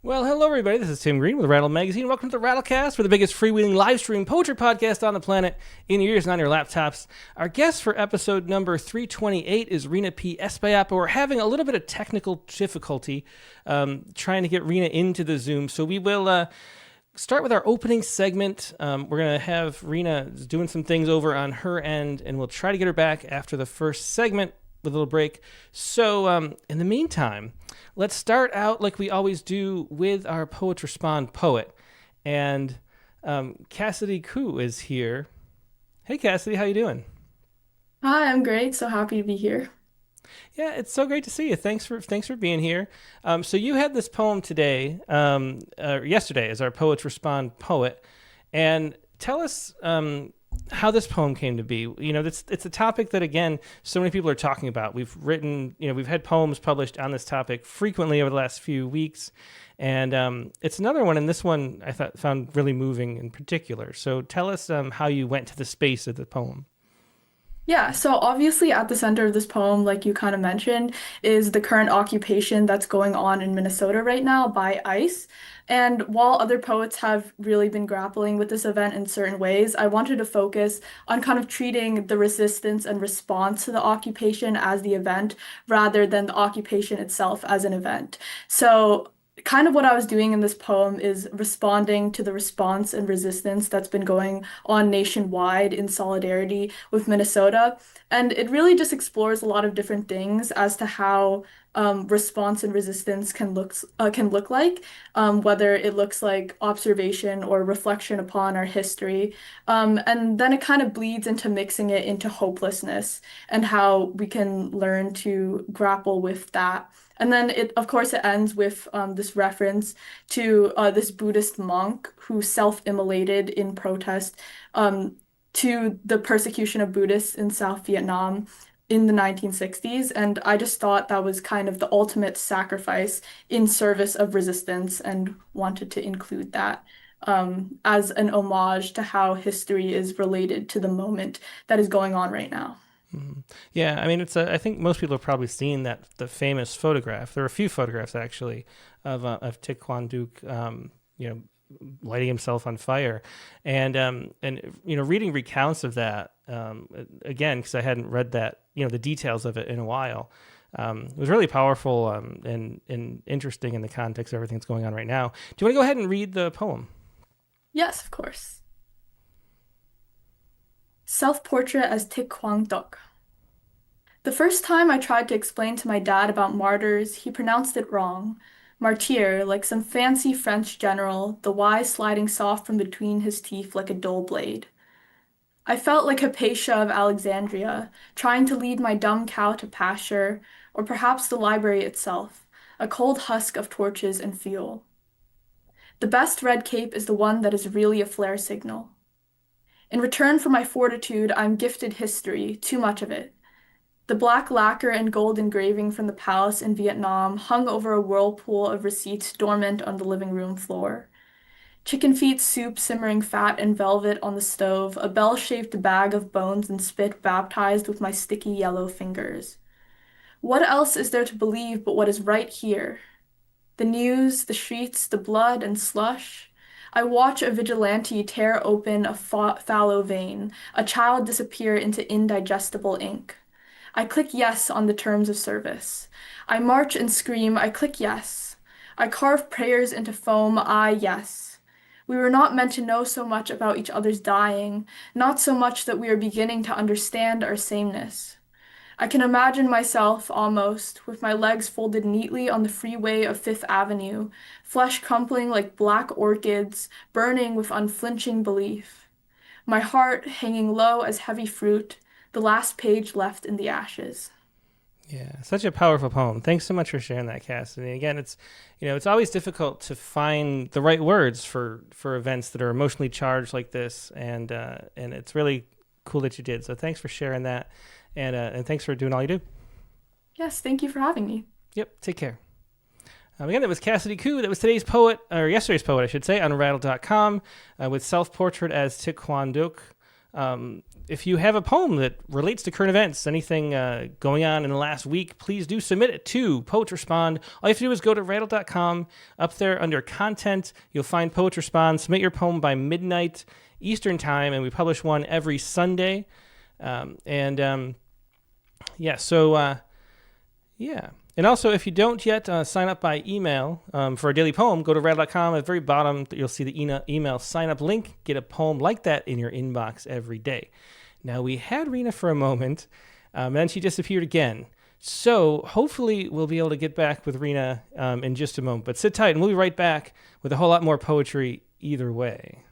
Well, hello everybody. This is Tim Green with Rattle Magazine. Welcome to the Rattlecast, for the biggest freewheeling live stream poetry podcast on the planet, in your ears and on your laptops. Our guest for episode number 328 is Rhina P. Espaillat, but we're having a little bit of technical difficulty trying to get Rhina into the Zoom. So we will start with our opening segment. We're going to have Rhina doing some things over on her end, and we'll try to get her back after the first segment with a little break. So in the meantime, let's start out like we always do with our Poets Respond poet. And Cassidy Cruz is here. Hey, Cassidy, how you doing? Hi, I'm great. So happy to be here. Yeah, it's so great to see you. Thanks for being here. So you had this poem today, yesterday, as our Poets Respond poet. And tell us how this poem came to be. You know, it's a topic that, again, so many people are talking about. We've had poems published on this topic frequently over the last few weeks, and it's another one, and this one I found really moving in particular. So tell us how you went to the space of the poem. Yeah, so obviously at the center of this poem, like you kind of mentioned, is the current occupation that's going on in Minnesota right now by ICE. And while other poets have really been grappling with this event in certain ways, I wanted to focus on kind of treating the resistance and response to the occupation as the event rather than the occupation itself as an event. So kind of what I was doing in this poem is responding to the response and resistance that's been going on nationwide in solidarity with Minnesota. And it really just explores a lot of different things as to how response and resistance can look like, whether it looks like observation or reflection upon our history. And then it kind of bleeds into mixing it into hopelessness and how we can learn to grapple with that. And then of course, it ends with this reference to this Buddhist monk who self-immolated in protest to the persecution of Buddhists in South Vietnam in the 1960s. And I just thought that was kind of the ultimate sacrifice in service of resistance and wanted to include that as an homage to how history is related to the moment that is going on right now. Mhm. Yeah, I mean, I think most people have probably seen the famous photograph. There are a few photographs actually of Thich Quang Duc, lighting himself on fire, and reading recounts of that again, because I hadn't read that, the details of it in a while. It was really powerful and interesting in the context of everything that's going on right now. Do you want to go ahead and read the poem? Yes, of course. Self-portrait as Thich Quang Duc. The first time I tried to explain to my dad about martyrs, he pronounced it wrong. Martyr, like some fancy French general, the Y sliding soft from between his teeth like a dull blade. I felt like Hypatia of Alexandria, trying to lead my dumb cow to pasture, or perhaps the library itself, a cold husk of torches and fuel. The best red cape is the one that is really a flare signal. In return for my fortitude, I'm gifted history, too much of it. The black lacquer and gold engraving from the palace in Vietnam hung over a whirlpool of receipts dormant on the living room floor. Chicken feet soup simmering fat and velvet on the stove, a bell-shaped bag of bones and spit baptized with my sticky yellow fingers. What else is there to believe but what is right here? The news, the streets, the blood and slush. I watch a vigilante tear open a fallow vein, a child disappear into indigestible ink. I click yes on the terms of service. I march and scream, I click yes. I carve prayers into foam, yes. We were not meant to know so much about each other's dying, not so much that we are beginning to understand our sameness. I can imagine myself, almost, with my legs folded neatly on the freeway of Fifth Avenue, flesh crumpling like black orchids, burning with unflinching belief. My heart hanging low as heavy fruit, the last page left in the ashes. Yeah, such a powerful poem. Thanks so much for sharing that, Cass. And again, it's always difficult to find the right words for events that are emotionally charged like this, and it's really cool that you did. So thanks for sharing that, and thanks for doing all you do. Yes, thank you for having me. Yep, take care. Again, that was Cassidy Koo. That was today's poet, or yesterday's poet, I should say, on Rattle.com with Self-Portrait as Thich Quang Duc. If you have a poem that relates to current events, anything going on in the last week, please do submit it to Poets Respond. All you have to do is go to rattle.com. Up there under content, you'll find Poets Respond. Submit your poem by midnight Eastern time, and we publish one every Sunday. And also, if you don't yet sign up by email for a daily poem, go to rattle.com. At the very bottom, you'll see the email sign-up link. Get a poem like that in your inbox every day. Now, we had Rhina for a moment, and then she disappeared again. So hopefully we'll be able to get back with Rhina in just a moment. But sit tight, and we'll be right back with a whole lot more poetry either way.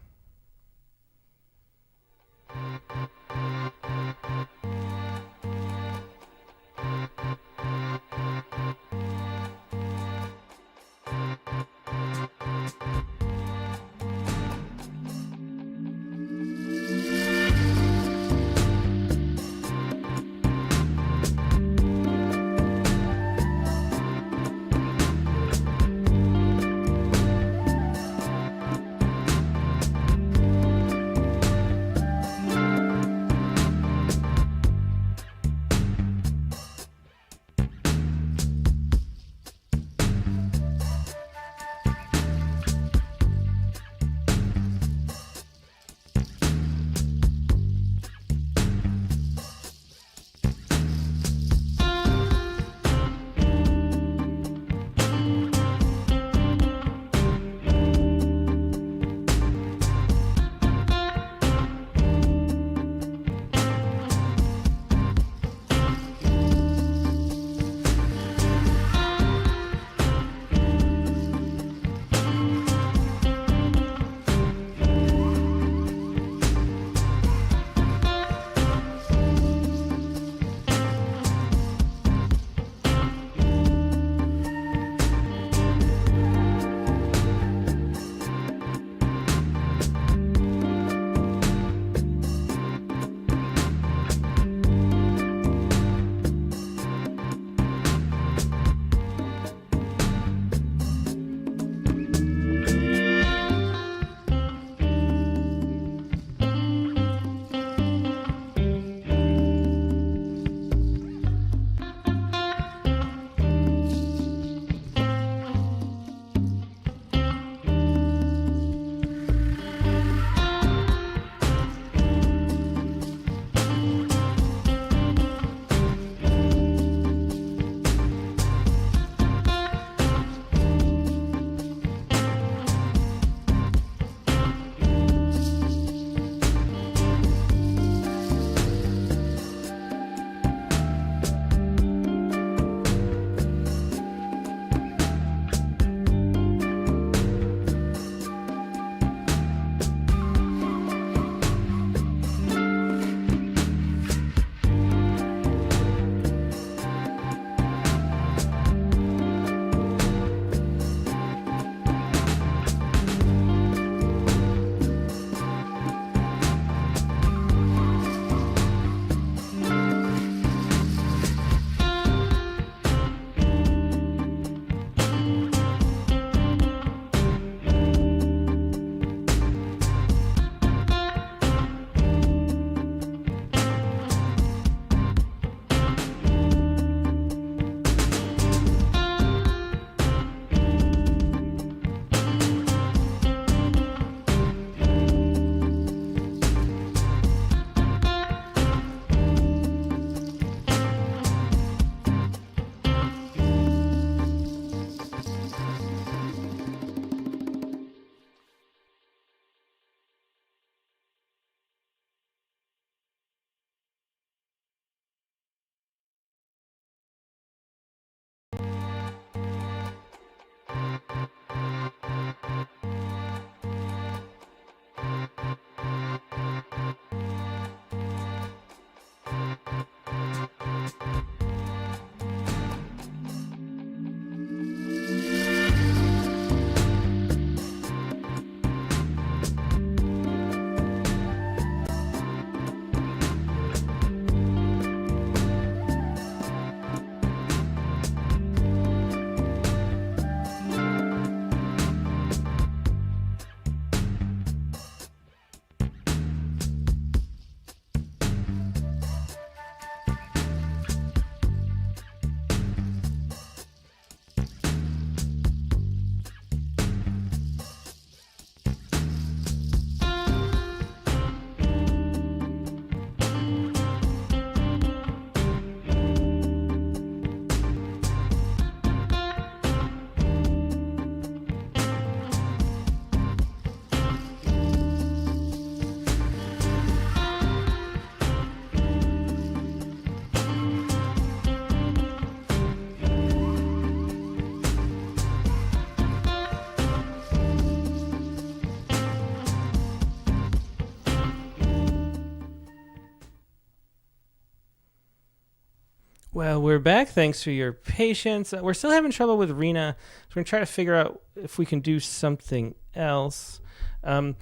Well, we're back. Thanks for your patience. We're still having trouble with Rhina, so we're going to try to figure out if we can do something else. Yeah,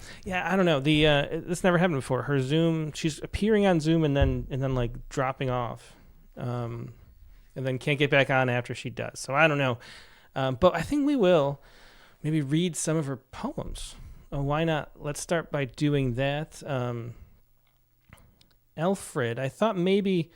I don't know. This never happened before. Her Zoom, she's appearing on Zoom and then like dropping off, and then can't get back on after she does. So I don't know. But I think we will maybe read some of her poems. Why not? Let's start by doing that. Alfred, I thought maybe...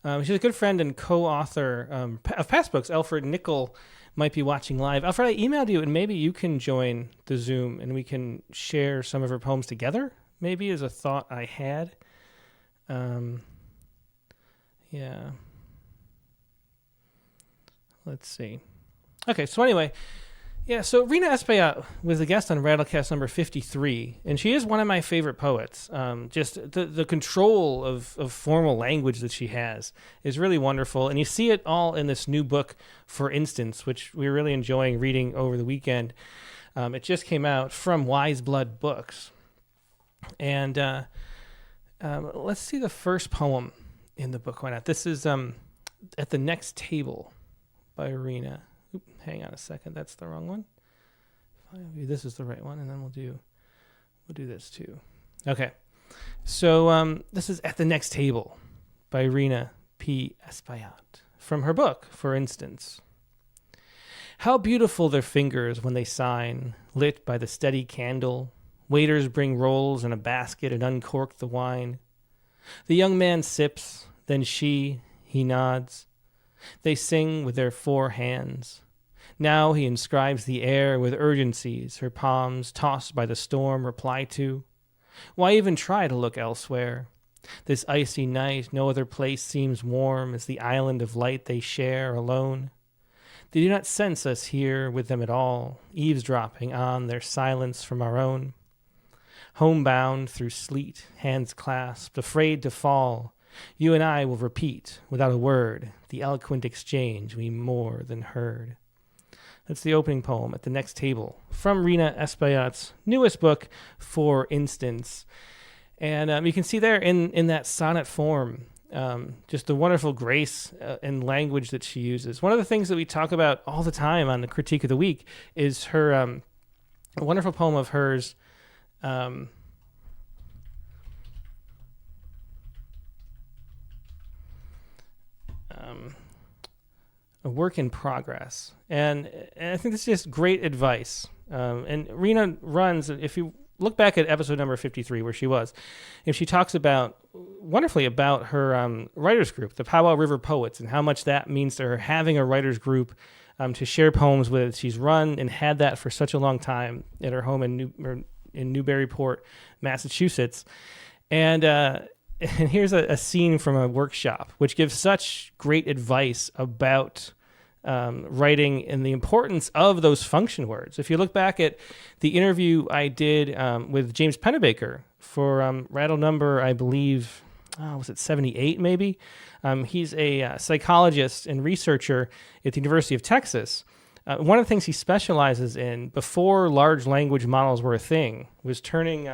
she's a good friend and co-author of past books. Alfred Nicol might be watching live. Alfred, I emailed you, and maybe you can join the Zoom, and we can share some of her poems together, maybe, is a thought I had. Yeah. Let's see. Okay, so anyway... Yeah, so Rhina Espaillat was a guest on Rattlecast number 53, and she is one of my favorite poets. Just the control of formal language that she has is really wonderful, and you see it all in this new book, For Instance, which we're really enjoying reading over the weekend. It just came out from Wiseblood Books. And let's see the first poem in the book. Why not? This is At the Next Table by Rhina. Hang on a second, that's the wrong one. This is the right one, and then we'll do this too. Okay, so this is At the Next Table by Rhina P. Espaillat from her book, For Instance. How beautiful their fingers when they sign, lit by the steady candle. Waiters bring rolls and a basket and uncork the wine. The young man sips, then he nods. They sing with their 4 hands. Now he inscribes the air with urgencies her palms, tossed by the storm, reply to. Why even try to look elsewhere? This icy night, no other place seems warm as the island of light they share alone. They do not sense us here with them at all, eavesdropping on their silence from our own. Homebound through sleet, hands clasped, afraid to fall, you and I will repeat, without a word, the eloquent exchange we more than heard. That's the opening poem, At the Next Table, from Rhina Espaillat's newest book, For Instance. And you can see there in that sonnet form, just the wonderful grace and language that she uses. One of the things that we talk about all the time on the Critique of the Week is her a wonderful poem of hers, A Work in Progress. And I think this is just great advice. And Rhina runs, if you look back at episode number 53, where she was, and she talks wonderfully about her writers group, the Powwow River Poets, and how much that means to her, having a writers group to share poems with. She's run and had that for such a long time at her home in Newburyport, Massachusetts. And here's a scene from a workshop, which gives such great advice about writing and the importance of those function words. If you look back at the interview I did with James Pennebaker for Rattle number, I believe, was it 78 maybe? He's a psychologist and researcher at the University of Texas. One of the things he specializes in before large language models were a thing was turning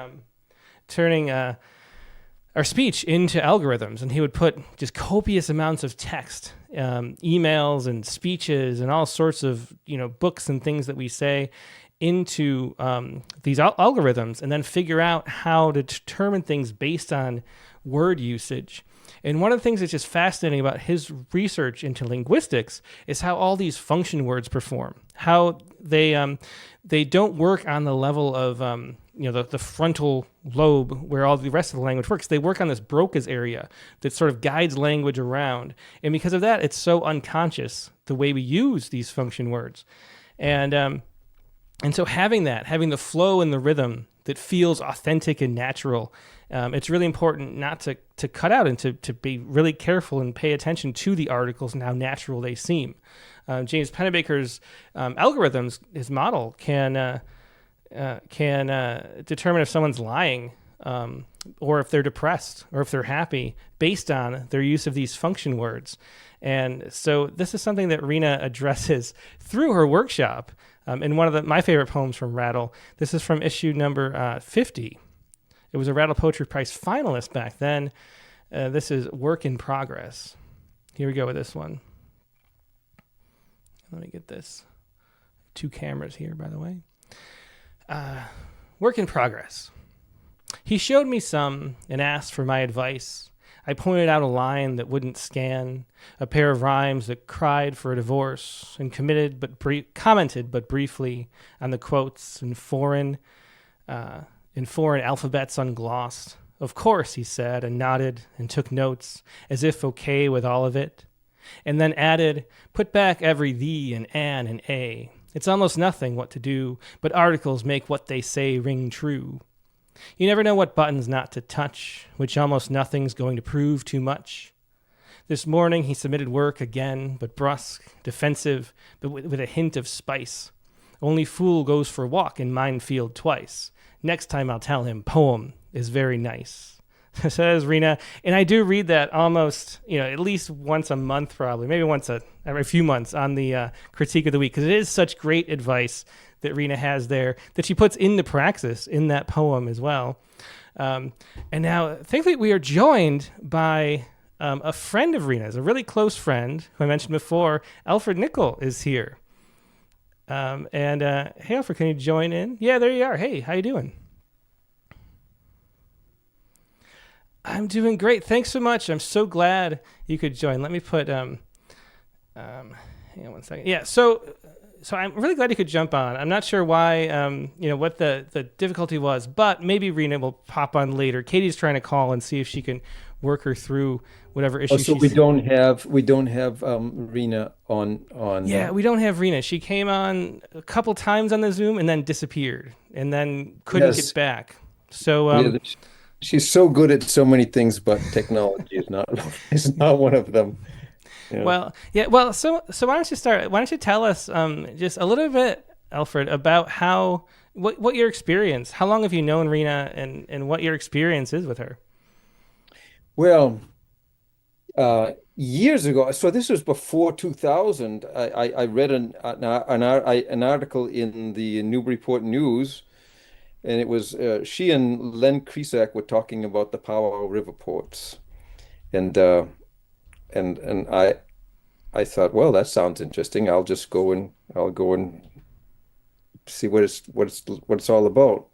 our speech into algorithms, and he would put just copious amounts of text, emails and speeches and all sorts of books and things that we say into these algorithms, and then figure out how to determine things based on word usage. And one of the things that's just fascinating about his research into linguistics is how all these function words perform, how they don't work on the level of the frontal lobe where all the rest of the language works. They work on this Broca's area that sort of guides language around. And because of that, it's so unconscious the way we use these function words. And so having the flow and the rhythm that feels authentic and natural, it's really important not to cut out and to be really careful and pay attention to the articles and how natural they seem. James Pennebaker's algorithms, his model, can determine if someone's lying or if they're depressed or if they're happy based on their use of these function words. And so this is something that Rhina addresses through her workshop in one of my favorite poems from Rattle. This is from issue number 50. It was a Rattle Poetry Prize finalist back then. This is Work in Progress. Here we go with this one. Let me get this. 2 cameras here, by the way. Work in progress. He showed me some and asked for my advice. I pointed out a line that wouldn't scan, a pair of rhymes that cried for a divorce, and commented but briefly on the quotes in foreign alphabets unglossed. Of course, he said, and nodded and took notes, as if okay with all of it, and then added, put back every thee and an and a. It's almost nothing what to do, but articles make what they say ring true. You never know what buttons not to touch, which almost nothing's going to prove too much. This morning he submitted work again, but brusque, defensive, but with a hint of spice. Only fool goes for walk in minefield twice. Next time I'll tell him poem is very nice. Says Rhina, and I do read that almost, at least once a month, probably, maybe once every few months on the critique of the week, because it is such great advice that Rhina has there that she puts into praxis in that poem as well. And now, thankfully, we are joined by a friend of Rhina's, a really close friend who I mentioned before. Alfred Nicol is here. Hey, Alfred, can you join in? Yeah, there you are. Hey, how you doing? I'm doing great. Thanks so much. I'm so glad you could join. Let me put, hang on one second. Yeah. So I'm really glad you could jump on. I'm not sure why, what the difficulty was, but maybe Rhina will pop on later. Katie's trying to call and see if she can work her through whatever issue. So we don't have Rhina on. Yeah, we don't have Rhina. She came on a couple times on the Zoom and then disappeared and then couldn't get back. So, she's so good at so many things, but technology is not one of them. Yeah. Well, so why don't you start? Why don't you tell us just a little bit, Alfred, about what your experience? How long have you known Rhina, and what your experience is with her? Well, years ago, so this was before 2000. I read an article in the Newburyport News. And it was she and Len Krisak were talking about the power of river ports, and I thought, well, that sounds interesting. I'll go and see what it's all about.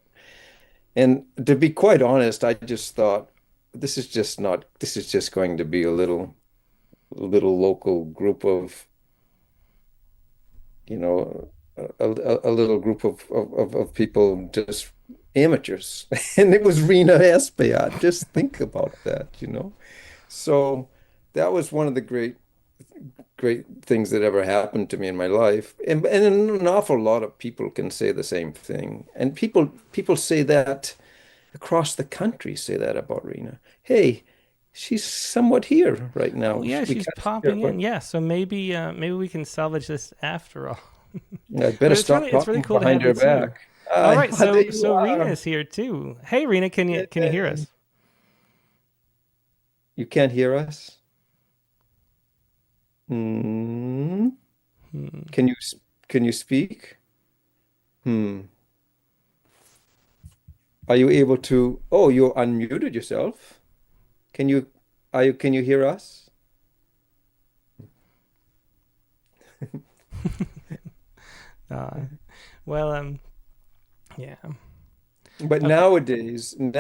And to be quite honest, I just thought this is just going to be a little local group of, a little group of people, just amateurs. And it was Rhina Espaillat. Just think about that, So that was one of the great things that ever happened to me in my life. And an awful lot of people can say the same thing. And people say that across the country, say that about Rhina. Hey, she's somewhat here right now. Oh, yeah, she's popping in. Yeah, so maybe we can salvage this after all. I better stop talking it's really cool behind her back. All right, so Rhina's here too. Hey, Rhina, can you hear us? You can't hear us? Can you speak? Are you able to? Oh, you unmuted yourself. Can you hear us? Yeah. But nowadays, and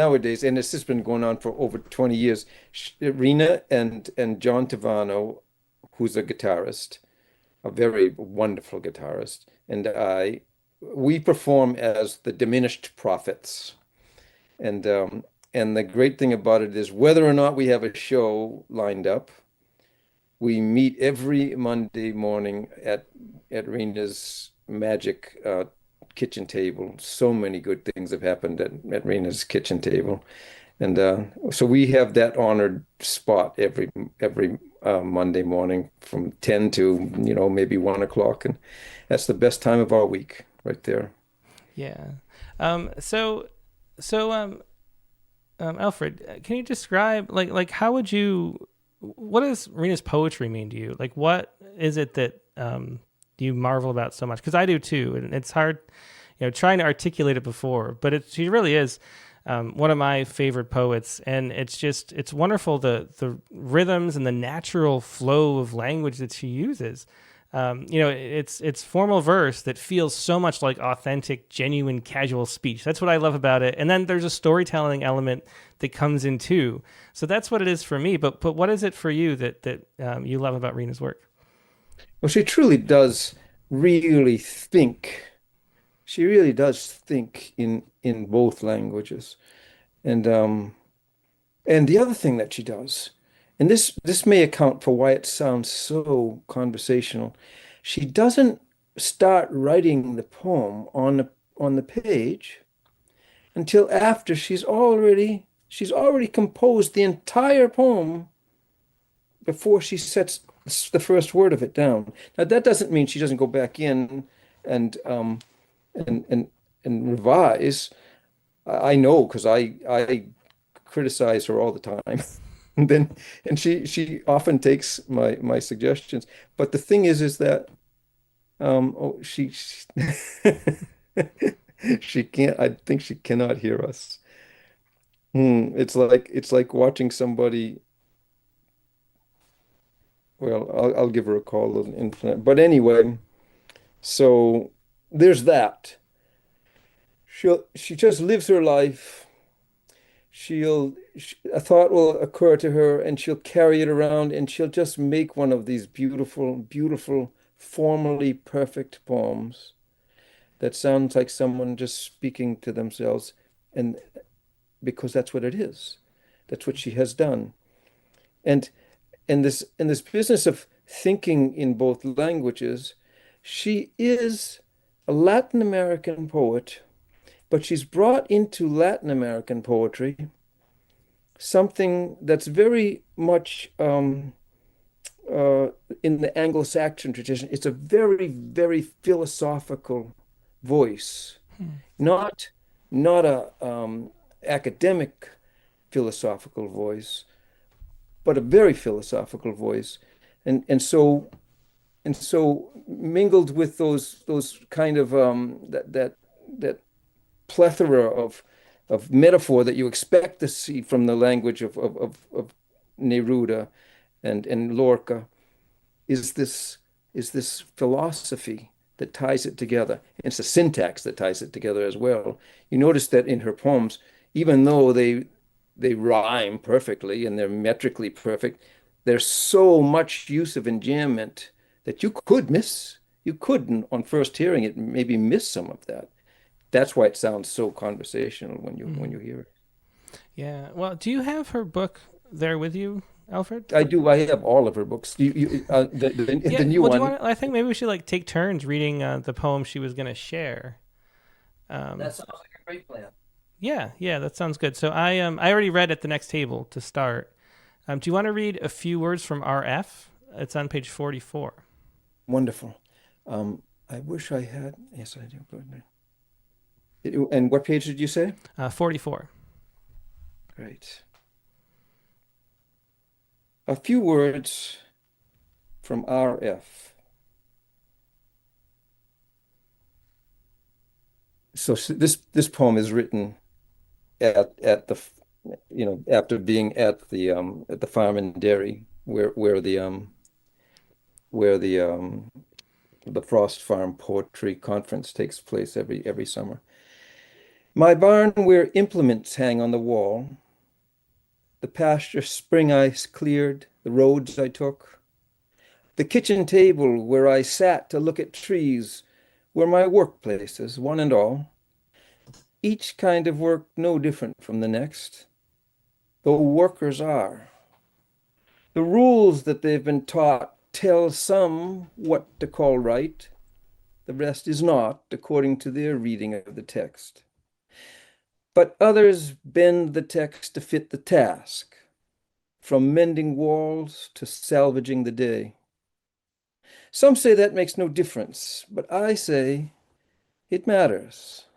this has been going on for over 20 years, Rhina and John Tavano, who's a guitarist, a very wonderful guitarist, and we perform as the Diminished Prophets. And the great thing about it is, whether or not we have a show lined up, we meet every Monday morning at Rhina's magic kitchen table. So many good things have happened at Rhina's kitchen table. And so we have that honored spot every Monday morning from 10 to, maybe 1 o'clock. And that's the best time of our week right there. Yeah. Alfred, can you describe, what does Rhina's poetry mean to you? Like, what is it that you marvel about so much? Because I do too, and it's hard, trying to articulate it before. But she really is one of my favorite poets, and it's wonderful the rhythms and the natural flow of language that she uses. It's formal verse that feels so much like authentic, genuine, casual speech. That's what I love about it. And then there's a storytelling element that comes in too. So that's what it is for me. But what is it for you that you love about Rhina's work? Well, she truly does really think. She really does think in both languages. And the other thing that she does, and this may account for why it sounds so conversational, she doesn't start writing the poem on the page until after she's already composed the entire poem before she sets the first word of it down. Now that doesn't mean she doesn't go back in and and revise. I know because I criticize her all the time. And she often takes my suggestions. But the thing is that she she can't. I think she cannot hear us. It's like watching somebody. Well, I'll give her a call but anyway, so there's that. She just lives her life. A thought will occur to her and she'll carry it around and she'll just make one of these beautiful, beautiful, formally perfect poems that sounds like someone just speaking to themselves. And because that's what it is. That's what she has done. And in this business of thinking in both languages, she is a Latin American poet, but she's brought into Latin American poetry something that's very much in the Anglo-Saxon tradition. It's a very, very philosophical voice, not a academic philosophical voice, but a very philosophical voice, and so mingled with those kind of that plethora of metaphor that you expect to see from the language of Neruda and Lorca is this philosophy that ties it together. And it's a syntax that ties it together as well. You notice that in her poems, even though they rhyme perfectly and they're metrically perfect, there's so much use of enjambment that you could on first hearing it maybe miss some of that. That's why it sounds so conversational when you hear it. Yeah. Well, do you have her book there with you, Alfred? I do. I have all of her books. The new one. I think maybe we should take turns reading the poem she was going to share. That sounds like a great plan. Yeah, that sounds good. So I already read at the next table to start. Do you want to read a few words from RF? It's on page 44. Wonderful. I wish I had. Yes, I do. And what page did you say? 44. Great. A few words from RF. So this poem is written at the after being at the farm and dairy where the Frost Farm Poetry Conference takes place every summer. My barn where implements hang on the wall, the pasture spring ice cleared, the roads I took, the kitchen table where I sat to look at trees, were my workplaces, one and all, each kind of work no different from the next, though workers are. The rules that they've been taught tell some what to call right, the rest is not, according to their reading of the text. But others bend the text to fit the task, from mending walls to salvaging the day. Some say that makes no difference, but I say it matters.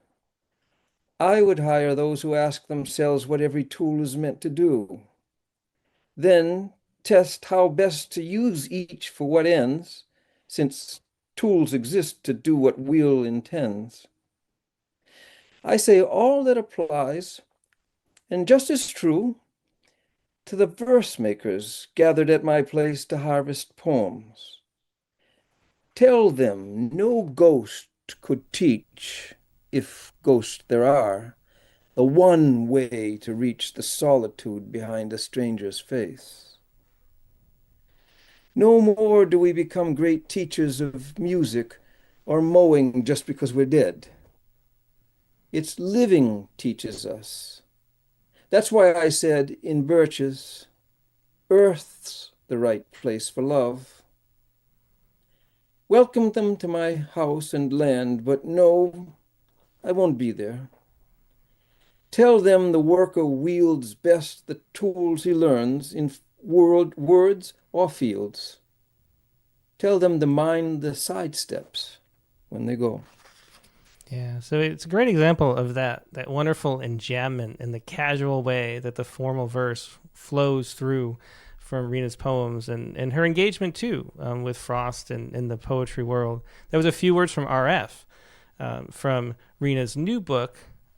I would hire those who ask themselves what every tool is meant to do. Then test how best to use each for what ends, since tools exist to do what will intends. I say all that applies And just as true to the verse makers gathered at my place to harvest poems. Tell them no ghost could teach, if ghosts there are, the one way to reach the solitude behind a stranger's face. No more do we become great teachers of music or mowing just because we're dead. It's living teaches us. That's why I said in Birches, earth's the right place for love. Welcome them to my house and land, but no, I won't be there. Tell them the worker wields best the tools he learns in words or fields. Tell them to mind the sidesteps when they go. Yeah, so it's a great example of that wonderful enjambment and the casual way that the formal verse flows through from Rhina's poems and her engagement too with Frost and in the poetry world. There was a few words from RF from Rhina's new book.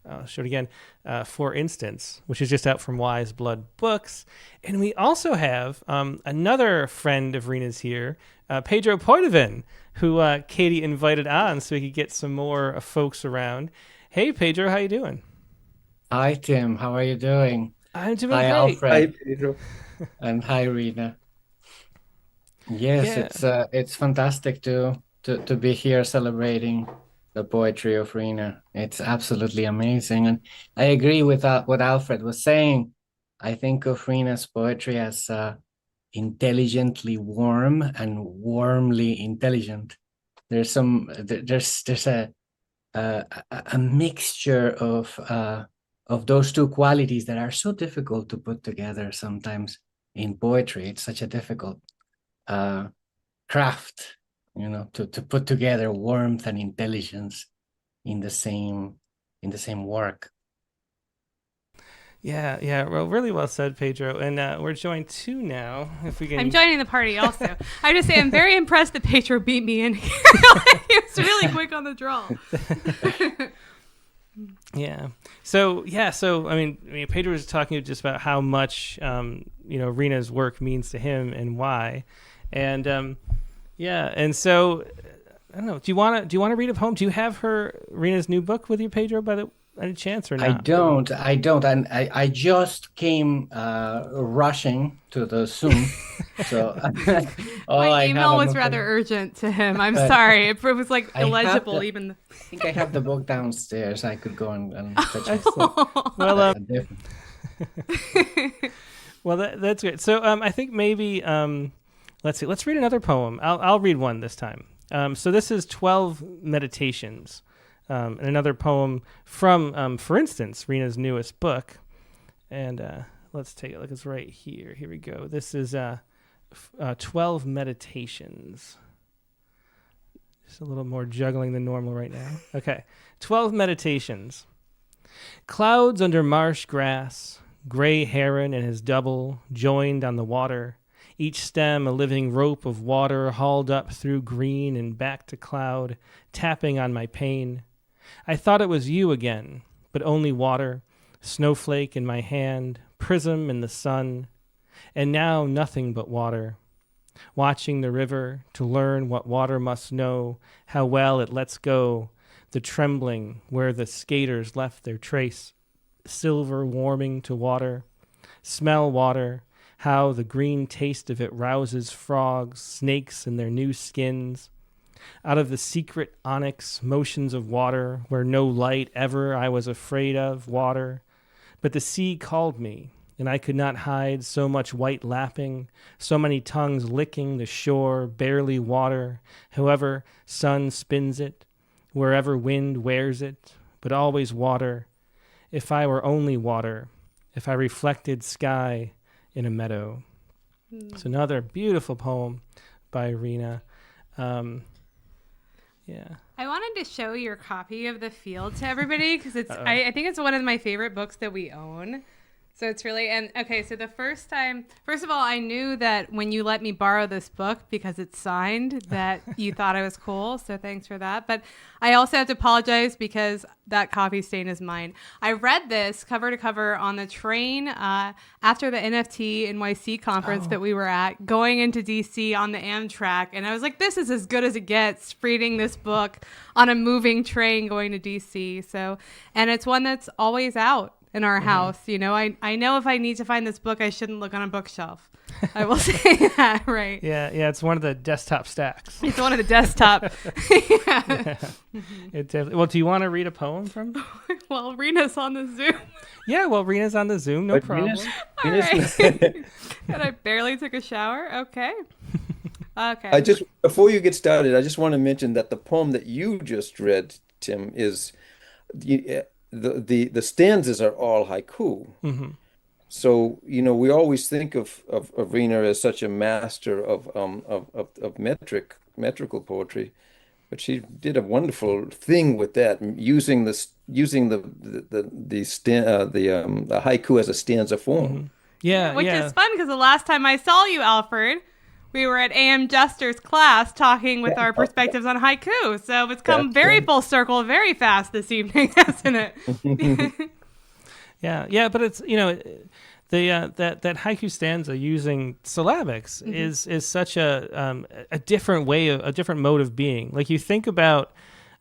I'll show it again, For Instance, which is just out from Wiseblood Books. And we also have another friend of Rhina's here, Pedro Poitevin, who Katie invited on so we could get some more folks around. Hey, Pedro, how you doing? Hi, Tim. How are you doing? I'm doing Hi, great. Alfred. Hi, Pedro. And hi, Rhina. Yes, it's fantastic to be here celebrating the poetry of Rhina. It's absolutely amazing. And I agree with what Alfred was saying. I think of Rhina's poetry as intelligently warm and warmly intelligent. There's a mixture of those two qualities that are so difficult to put together sometimes in poetry. It's such a difficult craft, to put together warmth and intelligence in the same work. Yeah. Well, really well said, Pedro. And we're joined too now. If we can, I'm joining the party also. I just say I'm very impressed that Pedro beat me in here. He was really quick on the draw. Yeah. So I mean, Pedro was talking just about how much Rhina's work means to him and why, and and so I don't know. Do you want to read a poem? Do you have Rhina's new book with you, Pedro, by any chance or not? I don't, and I just came rushing to the Zoom, so my email was rather urgent to him. I'm sorry, it was like illegible. I think I have the book downstairs. I could go and fetch it. Well, well, that's good. So I think maybe let's see. Let's read another poem. I'll read one this time. So this is 12 Meditations. And another poem from, for instance, Rhina's newest book. And let's take a look. It's right here. Here we go. This is 12 Meditations. Just a little more juggling than normal right now. Okay. 12 Meditations. Clouds under marsh grass, gray heron and his double, joined on the water, each stem a living rope of water hauled up through green and back to cloud, tapping on my pain. I thought it was you again, but only water, snowflake in my hand, prism in the sun, and now nothing but water. Watching the river to learn what water must know, how well it lets go, the trembling where the skaters left their trace, silver warming to water, smell water, how the green taste of it rouses frogs, snakes in their new skins. Out of the secret onyx motions of water, where no light ever I was afraid of, water. But the sea called me, and I could not hide so much white lapping, so many tongues licking the shore, barely water, however sun spins it, wherever wind wears it, but always water. If I were only water, if I reflected sky in a meadow. It's another beautiful poem by Rhina. Yeah. I wanted to show your copy of The Field to everybody because I think it's one of my favorite books that we own. So it's really, and okay, so the first of all, I knew that when you let me borrow this book because it's signed, that you thought I was cool. So thanks for that. But I also have to apologize because that coffee stain is mine. I read this cover to cover on the train after the NFT NYC conference that we were at, going into DC on the Amtrak. And I was like, this is as good as it gets, reading this book on a moving train going to DC. So, and it's one that's always out in our house. You know, I know if I need to find this book, I shouldn't look on a bookshelf. I will say that, right? Yeah, it's one of the desktop stacks. It's one of the desktop. Yeah. It definitely. Well, do you want to read a poem from? Well, Rhina's on the Zoom. Yeah, well, Rhina's on the Zoom, no problem. All right. And I barely took a shower. Okay. Okay. Before you get started, I just want to mention that the poem that you just read, Tim, is the stanzas are all haiku. Mm-hmm. So, we always think of Rhina as such a master of metrical poetry, but she did a wonderful thing with that, using the haiku as a stanza form. Mm-hmm. Yeah, which is fun because the last time I saw you, Alfred, we were at A.M. Jester's class talking with our perspectives on haiku. So it's come very full circle very fast this evening, hasn't it? Yeah, but it's that haiku stanza using syllabics is such a different way, a different mode of being. Like you think about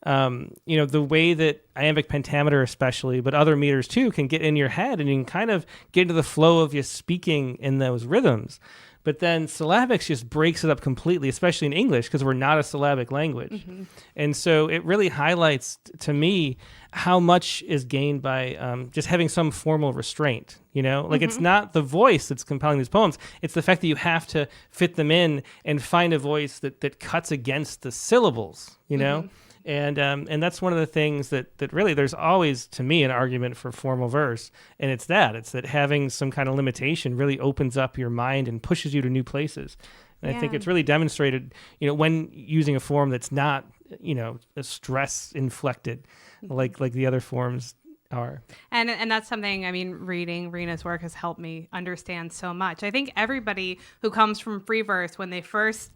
the way that iambic pentameter especially, but other meters too, can get in your head and you can kind of get into the flow of you speaking in those rhythms. But then syllabics just breaks it up completely, especially in English, because we're not a syllabic language. Mm-hmm. And so it really highlights to me how much is gained by just having some formal restraint, Like it's not the voice that's compelling these poems. It's the fact that you have to fit them in and find a voice that cuts against the syllables, And that's one of the things that really there's always, to me, an argument for formal verse. And it's that having some kind of limitation really opens up your mind and pushes you to new places. And I think it's really demonstrated, when using a form that's not, a stress inflected like the other forms are. And that's something, reading Rhina's work has helped me understand so much. I think everybody who comes from free verse, when they first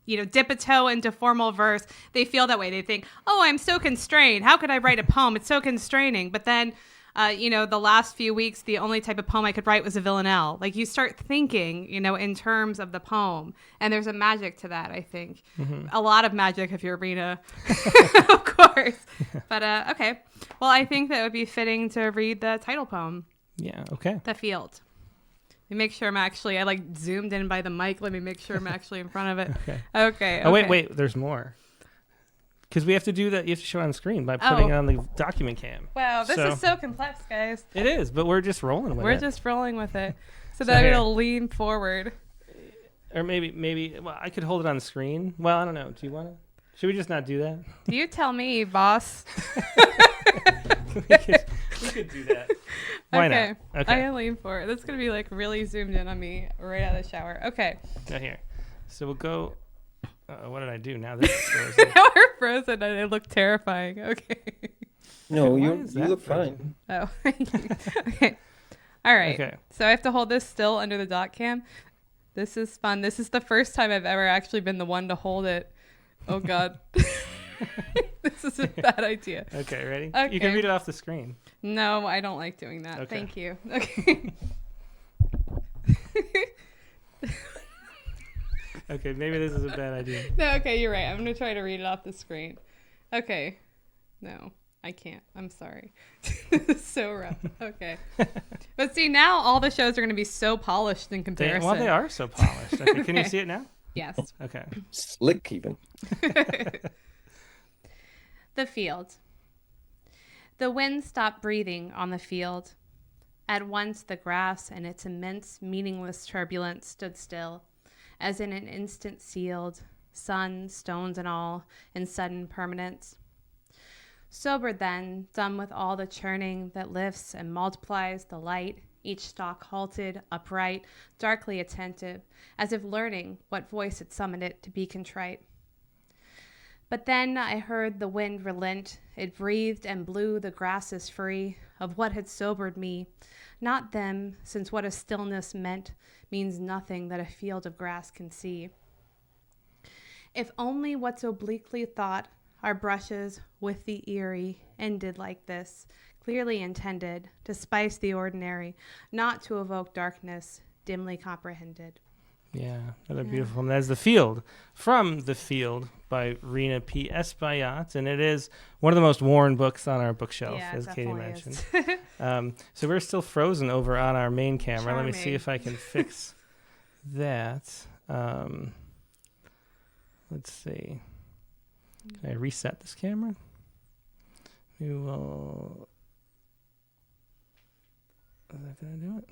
dip a toe into formal verse, they feel that way. They think, oh, I'm so constrained. How could I write a poem? It's so constraining. But then, the last few weeks, the only type of poem I could write was a villanelle. Like you start thinking, in terms of the poem. And there's a magic to that, I think. Mm-hmm. A lot of magic if you're Rhina, of course. But, okay. Well, I think that it would be fitting to read the title poem. Yeah, okay. The Field. Let me make sure I zoomed in by the mic. Let me make sure I'm actually in front of it. Okay. Oh, wait, there's more. Because we have to do that. You have to show it on screen by putting it on the document cam. Wow, this is so complex, guys. It is, but we're just rolling with it. We're just rolling with it. So that it'll lean forward. Or maybe, well, I could hold it on the screen. Well, I don't know. Do you want to? Should we just not do that? You tell me, boss. we could do that. Why not? Okay. I lean forward. That's going to be really zoomed in on me right out of the shower. Okay. Now here. So we'll go. What did I do? Now this is frozen. Now we're frozen and it looked terrifying. Okay. No, you look fine. Oh, thank you. Okay. All right. Okay. So I have to hold this still under the doc cam. This is fun. This is the first time I've ever actually been the one to hold it. Oh, God. This is a bad idea. Okay, ready? Okay. You can read it off the screen. No, I don't like doing that. Okay. Thank you. Okay. Okay, maybe this is a bad idea. No, okay, you're right. I'm going to try to read it off the screen. Okay. No, I can't. I'm sorry. This is so rough. Okay. But see, now all the shows are going to be so polished in comparison. They are so polished. Okay. Okay. Can you see it now? Yes. Okay. Slick even. The Field. The wind stopped breathing on the field. At once the grass and its immense, meaningless turbulence stood still, as in an instant sealed, sun, stones and all, in sudden permanence. Sobered then, done with all the churning that lifts and multiplies the light, each stalk halted, upright, darkly attentive, as if learning what voice had summoned it to be contrite. But then I heard the wind relent. It breathed and blew the grasses free of what had sobered me. Not them, since what a stillness meant means nothing that a field of grass can see. If only what's obliquely thought, our brushes with the eerie, ended like this, clearly intended to spice the ordinary, not to evoke darkness, dimly comprehended. Yeah, another beautiful one. That's The Field, from The Field by Rhina P. Espaillat, and it is one of the most worn books on our bookshelf, as Katie mentioned. So we're still frozen over on our main camera. Charming. Let me see if I can fix that. Let's see. Can I reset this camera? We will... Is that going to do it?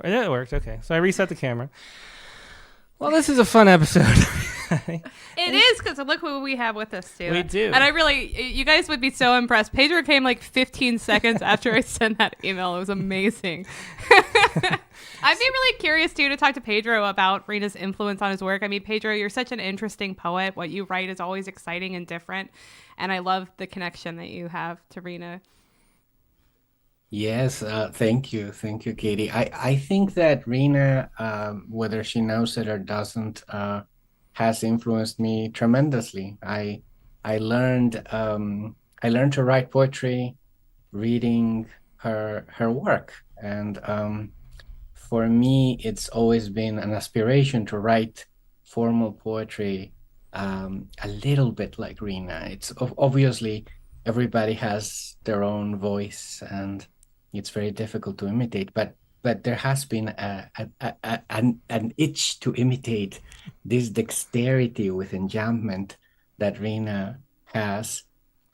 Yeah, it worked. Okay. So I reset the camera. Well, this is a fun episode. It is, because look who we have with us, too. We do. And I really, you guys would be so impressed. Pedro came like 15 seconds after I sent that email. It was amazing. I'd be really curious, too, to talk to Pedro about Rhina's influence on his work. I mean, Pedro, you're such an interesting poet. What you write is always exciting and different. And I love the connection that you have to Rhina. Yes, thank you, Katie. I think that Rhina, whether she knows it or doesn't, has influenced me tremendously. I learned to write poetry reading her work, and for me, it's always been an aspiration to write formal poetry a little bit like Rhina. It's obviously everybody has their own voice, and it's very difficult to imitate, but there has been an itch to imitate this dexterity with enjambment that Rhina has,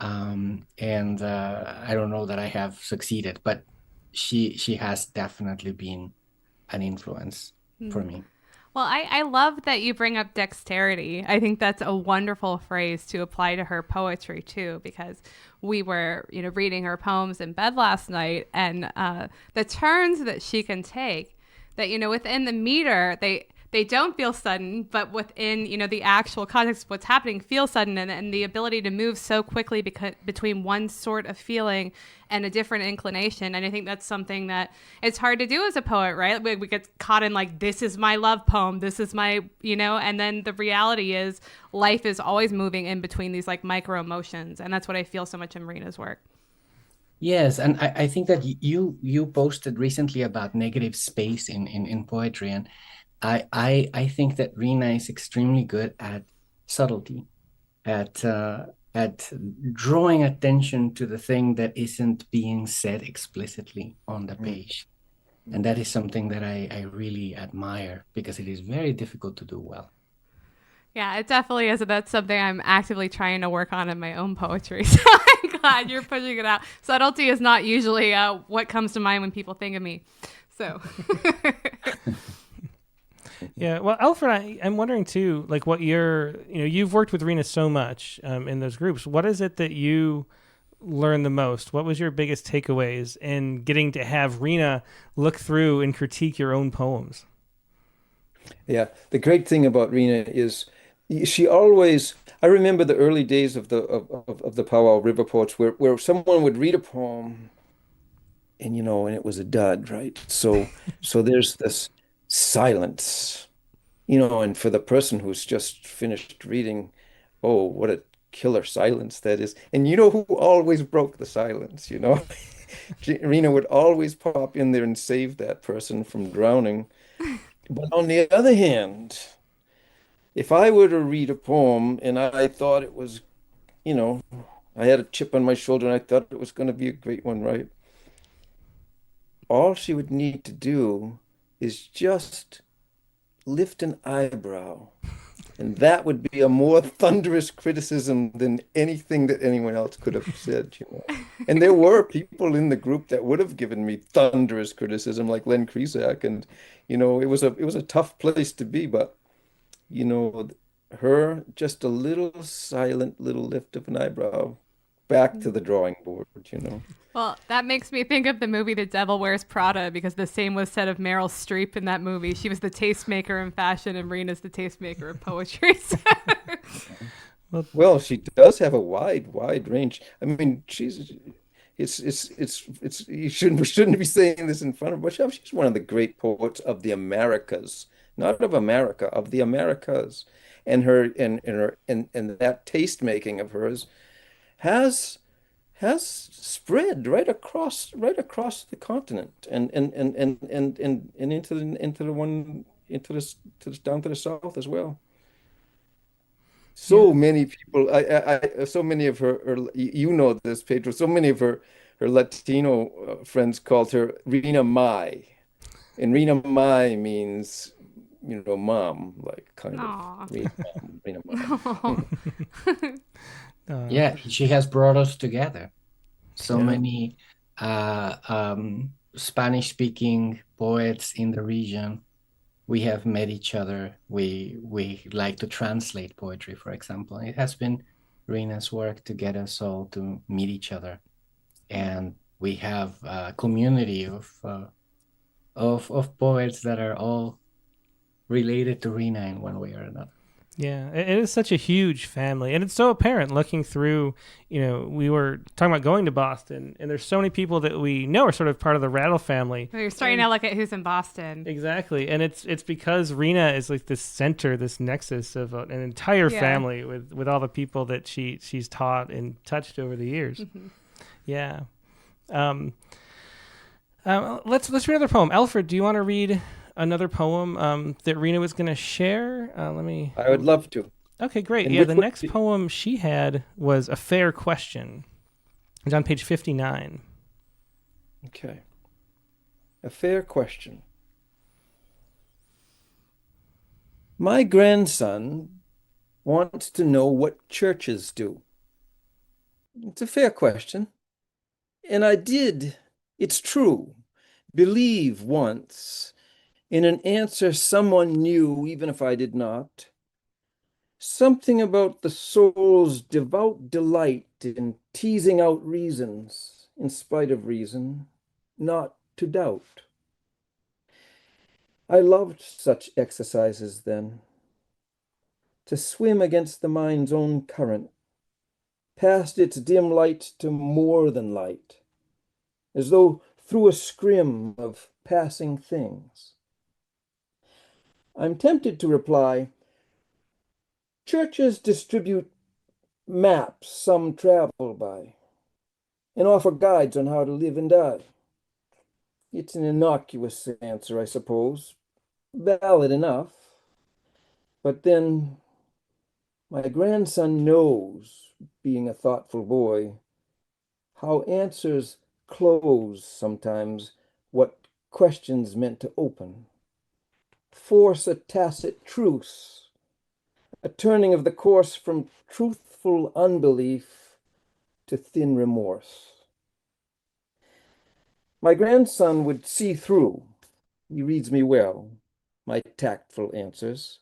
and I don't know that I have succeeded, but she has definitely been an influence for me. Well, I love that you bring up dexterity. I think that's a wonderful phrase to apply to her poetry, too, because we were, reading her poems in bed last night, and the turns that she can take, that, within the meter, they don't feel sudden, but within, the actual context of what's happening feels sudden, and the ability to move so quickly between one sort of feeling and a different inclination. And I think that's something that it's hard to do as a poet, right? We get caught in like, this is my love poem, this is my, and then the reality is life is always moving in between these like micro emotions. And that's what I feel so much in Rhina's work. Yes, and I think that you posted recently about negative space in poetry, and I think that Rhina is extremely good at subtlety, at drawing attention to the thing that isn't being said explicitly on the page. And that is something that I really admire, because it is very difficult to do well. Yeah, it definitely is. That's something I'm actively trying to work on in my own poetry. So I'm glad you're pushing it out. Subtlety is not usually what comes to mind when people think of me. So... Yeah, well, Alfred, I'm wondering too, like what you've worked with Rhina so much in those groups. What is it that you learned the most? What was your biggest takeaways in getting to have Rhina look through and critique your own poems? Yeah, the great thing about Rhina is she always. I remember the early days of the Powwow River Poets, where someone would read a poem, and and it was a dud, right? So there's this silence, and for the person who's just finished reading, oh, what a killer silence that is. And who always broke the silence, Rhina would always pop in there and save that person from drowning. But on the other hand, if I were to read a poem and I thought it was, I had a chip on my shoulder and I thought it was going to be a great one, right? All she would need to do is just lift an eyebrow, and that would be a more thunderous criticism than anything that anyone else could have said, And there were people in the group that would have given me thunderous criticism, like Len Krisak, and it was a tough place to be, but her just a little silent little lift of an eyebrow, back to the drawing board, Well, that makes me think of the movie The Devil Wears Prada, because the same was said of Meryl Streep in that movie. She was the tastemaker in fashion, and Rhina's the tastemaker of poetry. Well, she does have a wide range. I mean, you shouldn't be saying this in front of her, but she's one of the great poets of the Americas, not of America, of the Americas. And that taste making of hers has has spread right across the continent and into the one to the down to the south as well. So Yeah. many people, so many of you know this, Pedro. So many of her Latino friends called her Rhina Mai, and Rhina Mai means, mom, like kind of Aw. Rhina Mai. Yeah, she has brought us together. So Yeah. many Spanish-speaking poets in the region. We have met each other. We like to translate poetry, for example. It has been Rina's work to get us all to meet each other, and we have a community of poets that are all related to Rina in one way or another. Yeah, it is such a huge family, and it's so apparent looking through. We were talking about going to Boston, and there's so many people that we know are sort of part of the Rattle family. You're starting to look at who's in Boston. Exactly, and it's because Rina is like this center, this nexus of an entire family with all the people that she's taught and touched over the years. Mm-hmm. Yeah. Let's read another poem. Alfred, do you want to read another poem that Rina was going to share? I would love to. Okay, great. And Yeah, which the would next be- poem she had was A Fair Question. It's on page 59. Okay. A fair question. My grandson wants to know what churches do. It's a fair question. And I did, it's true, believe once in an answer someone knew, even if I did not. Something about the soul's devout delight in teasing out reasons, in spite of reason, not to doubt. I loved such exercises then, to swim against the mind's own current, past its dim light to more than light, as though through a scrim of passing things. I'm tempted to reply, churches distribute maps some travel by and offer guides on how to live and die. It's an innocuous answer, I suppose, valid enough. But then my grandson knows, being a thoughtful boy, how answers close sometimes what questions meant to open, force a tacit truce, a turning of the course from truthful unbelief to thin remorse. My grandson would see through, he reads me well, my tactful answers,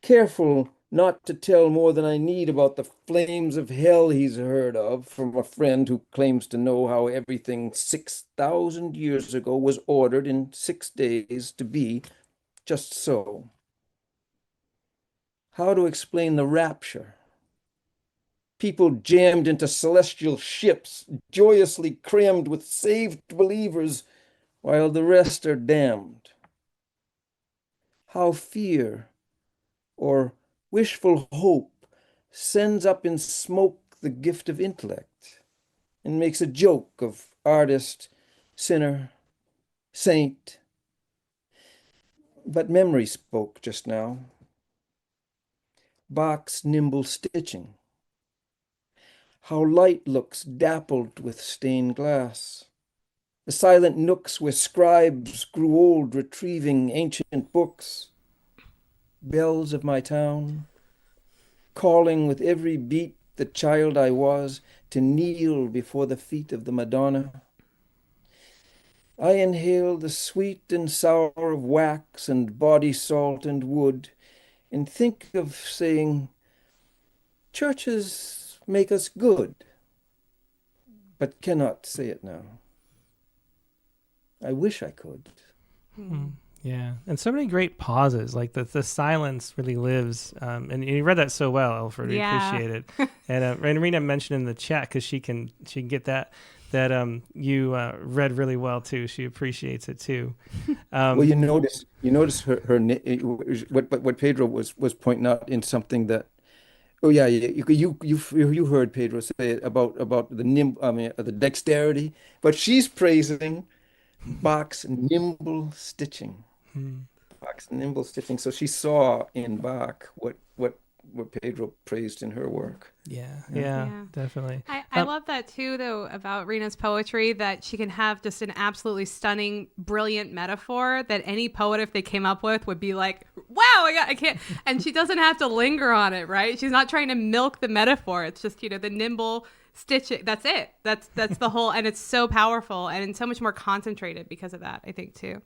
careful not to tell more than I need about the flames of hell he's heard of from a friend who claims to know how everything 6,000 years ago was ordered in 6 days to be just so. How to explain the rapture? People jammed into celestial ships, joyously crammed with saved believers, while the rest are damned. How fear or wishful hope sends up in smoke the gift of intellect and makes a joke of artist, sinner, saint. But memory spoke just now. Bach's nimble stitching. How light looks dappled with stained glass. The silent nooks where scribes grew old retrieving ancient books. Bells of my town, calling with every beat the child I was to kneel before the feet of the Madonna. I inhale the sweet and sour of wax and body salt and wood, and think of saying, churches make us good, but cannot say it now. I wish I could. Yeah, and so many great pauses. Like the silence really lives. And you read that so well, Alfred. We appreciate it. And Rena mentioned in the chat because she can get that you read really well too. She appreciates it too. Well, you notice what Pedro was pointing out in something that. Oh yeah, you heard Pedro say it about the dexterity, but she's praising Bach's nimble stitching. Bach's nimble stitching. So she saw in Bach what Pedro praised in her work. Yeah, definitely. I love that too, though, about Rina's poetry, that she can have just an absolutely stunning, brilliant metaphor that any poet, if they came up with, would be like, wow, I can't. And she doesn't have to linger on it, right? She's not trying to milk the metaphor. It's just, the nimble stitching. That's it. That's the whole, and it's so powerful and so much more concentrated because of that, I think, too.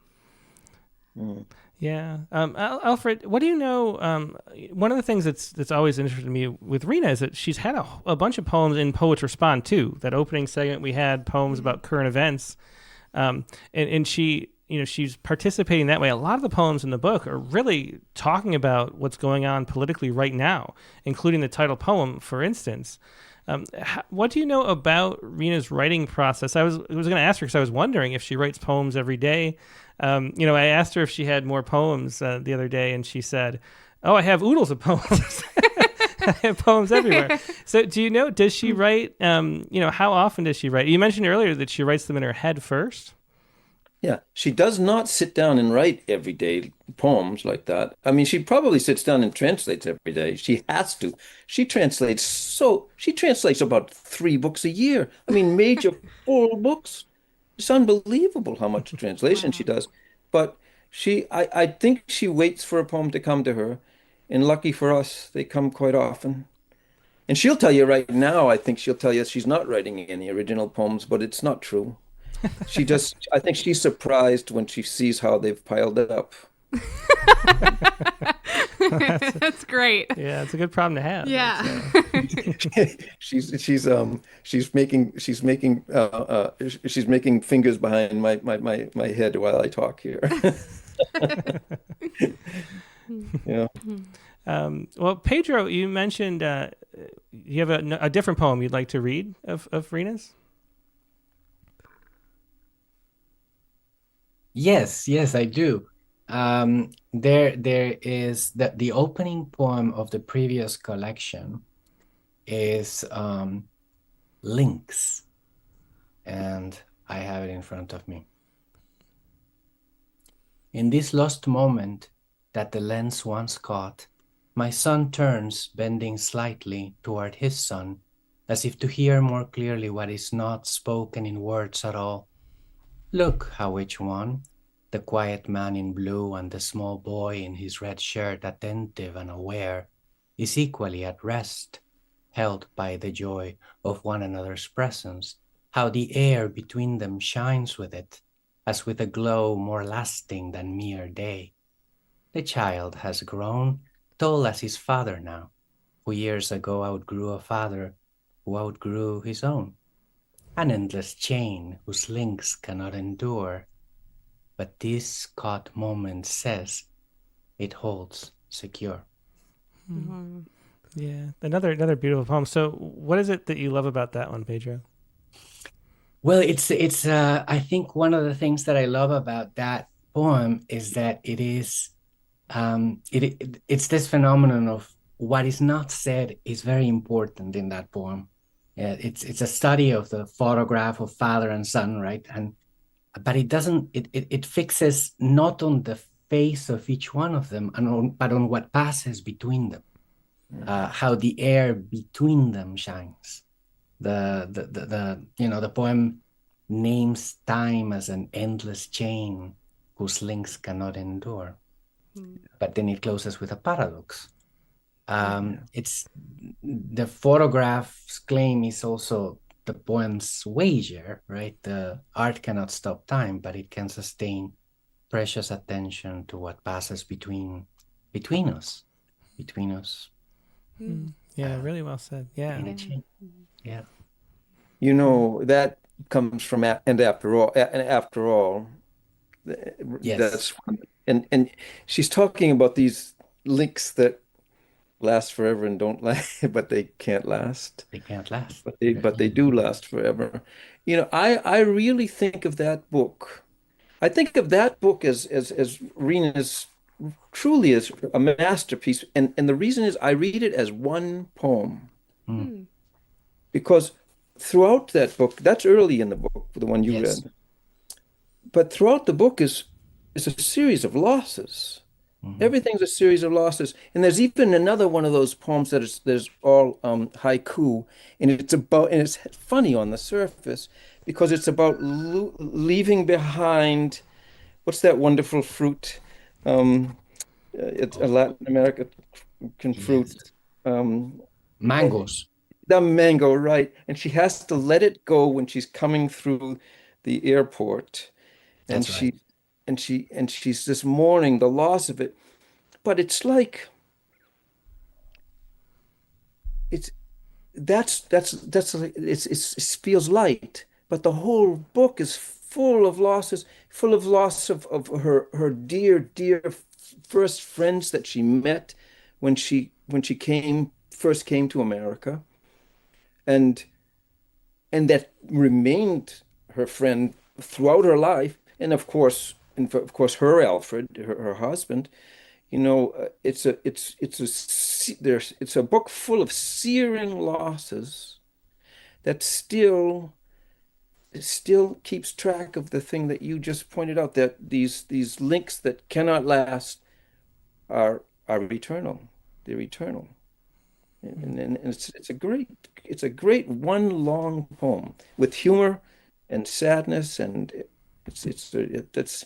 Yeah. Alfred, what do you know? One of the things that's always interested me with Rina is that she's had a bunch of poems in Poets Respond too. That opening segment we had poems about current events, and she, she's participating that way. A lot of the poems in the book are really talking about what's going on politically right now, including the title poem, for instance. What do you know about Rina's writing process? I was going to ask her because I was wondering if she writes poems every day. I asked her if she had more poems the other day, and she said, "Oh, I have oodles of poems. I have poems everywhere." So, do you know? Does she write? How often does she write? You mentioned earlier that she writes them in her head first. Yeah, she does not sit down and write everyday poems like that. I mean, she probably sits down and translates every day. She has to. She translates about 3 books a year. I mean, major full books. It's unbelievable how much translation she does. But I think she waits for a poem to come to her. And lucky for us, they come quite often. And she'll tell you right now, I think she'll tell you she's not writing any original poems, but it's not true. I think she's surprised when she sees how they've piled up. That's great. Yeah, it's a good problem to have. Yeah. She's making fingers behind my head while I talk here. Yeah. Well, Pedro, you mentioned you have a different poem you'd like to read of Rina's. Yes, I do. There is the opening poem of the previous collection is Links, and I have it in front of me. In this lost moment that the lens once caught, my son turns, bending slightly toward his son, as if to hear more clearly what is not spoken in words at all. Look how each one, the quiet man in blue and the small boy in his red shirt, attentive and aware, is equally at rest, held by the joy of one another's presence, how the air between them shines with it, as with a glow more lasting than mere day. The child has grown, tall as his father now, who years ago outgrew a father who outgrew his own. An endless chain whose links cannot endure, but this caught moment says it holds secure. Mm-hmm. Yeah, another beautiful poem. So, what is it that you love about that one, Pedro? Well, it's I think one of the things that I love about that poem is that it is it's this phenomenon of what is not said is very important in that poem. It's a study of the photograph of father and son, right? But it fixes not on the face of each one of them, but on what passes between them, how the air between them shines. The poem names time as an endless chain whose links cannot endure, but then it closes with a paradox. It's the photograph's claim is also the poem's wager, right? The art cannot stop time, but it can sustain precious attention to what passes between us. Yeah, really well said. Yeah. Yeah. That comes from after all, yes. that's and she's talking about these links that last forever and don't last, but they can't last. They can't last. But they do last forever. I really think of that book. I think of that book as Rina's truly as a masterpiece. And the reason is I read it as one poem. Because throughout that book, that's early in the book, the one you Yes. read. But throughout the book is a series of losses. Everything's a series of losses. And there's even another one of those poems that is there's all haiku, and it's funny on the surface because it's about leaving behind what's that wonderful fruit? It's a Latin American fruit. Yes. Um, Mangoes. the mango, right? And she has to let it go when she's coming through the airport, and That's right. she's just mourning the loss of it. But it's like it's like it feels light, but the whole book is full of losses, full of loss of her dear first friends that she met when she first came to America, and that remained her friend throughout her life, and of course her Alfred, her husband. It's a book full of searing losses that still keeps track of the thing that you just pointed out, that these links that cannot last are eternal. They're eternal. And it's a great one long poem with humor and sadness, and that's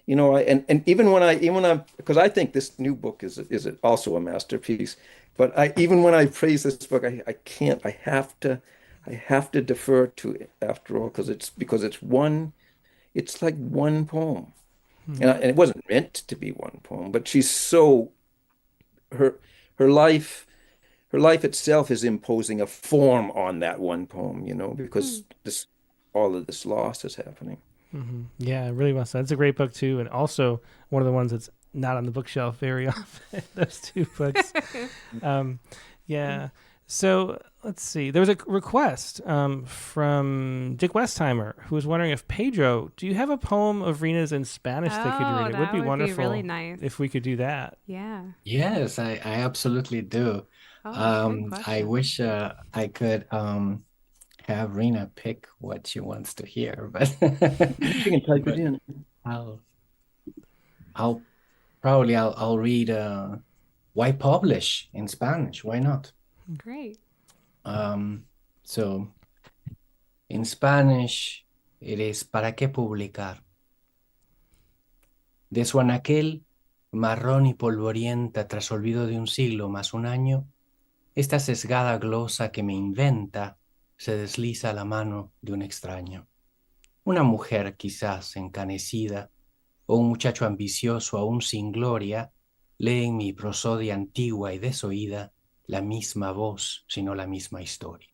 and even when I because I think this new book is also a masterpiece, but even when I praise this book, I can't. I have to defer to it after all, because it's like one poem, and it wasn't meant to be one poem, but she's so her her life. Her life itself is imposing a form on that one poem, because all of this loss is happening. Yeah, really well said. It's a great book too, and also one of the ones that's not on the bookshelf very often. Those two books. Yeah. So let's see. There was a request from Dick Westheimer, who was wondering if Pedro, do you have a poem of Rina's in Spanish that could read? It would be wonderful really nice if we could do that. Yeah. Yes, I absolutely do. Good I question. wish I could have Rina pick what she wants to hear, but You can type it in. I'll I'll read why publish in Spanish? Why not? Great. So in Spanish it is ¿para qué publicar? De su anaquel marrón y polvorienta tras olvido de un siglo más un año, esta sesgada glosa que me inventa se desliza a la mano de un extraño. Una mujer quizás encanecida o un muchacho ambicioso aún sin gloria lee en mi prosodia antigua y desoída la misma voz, sino la misma historia.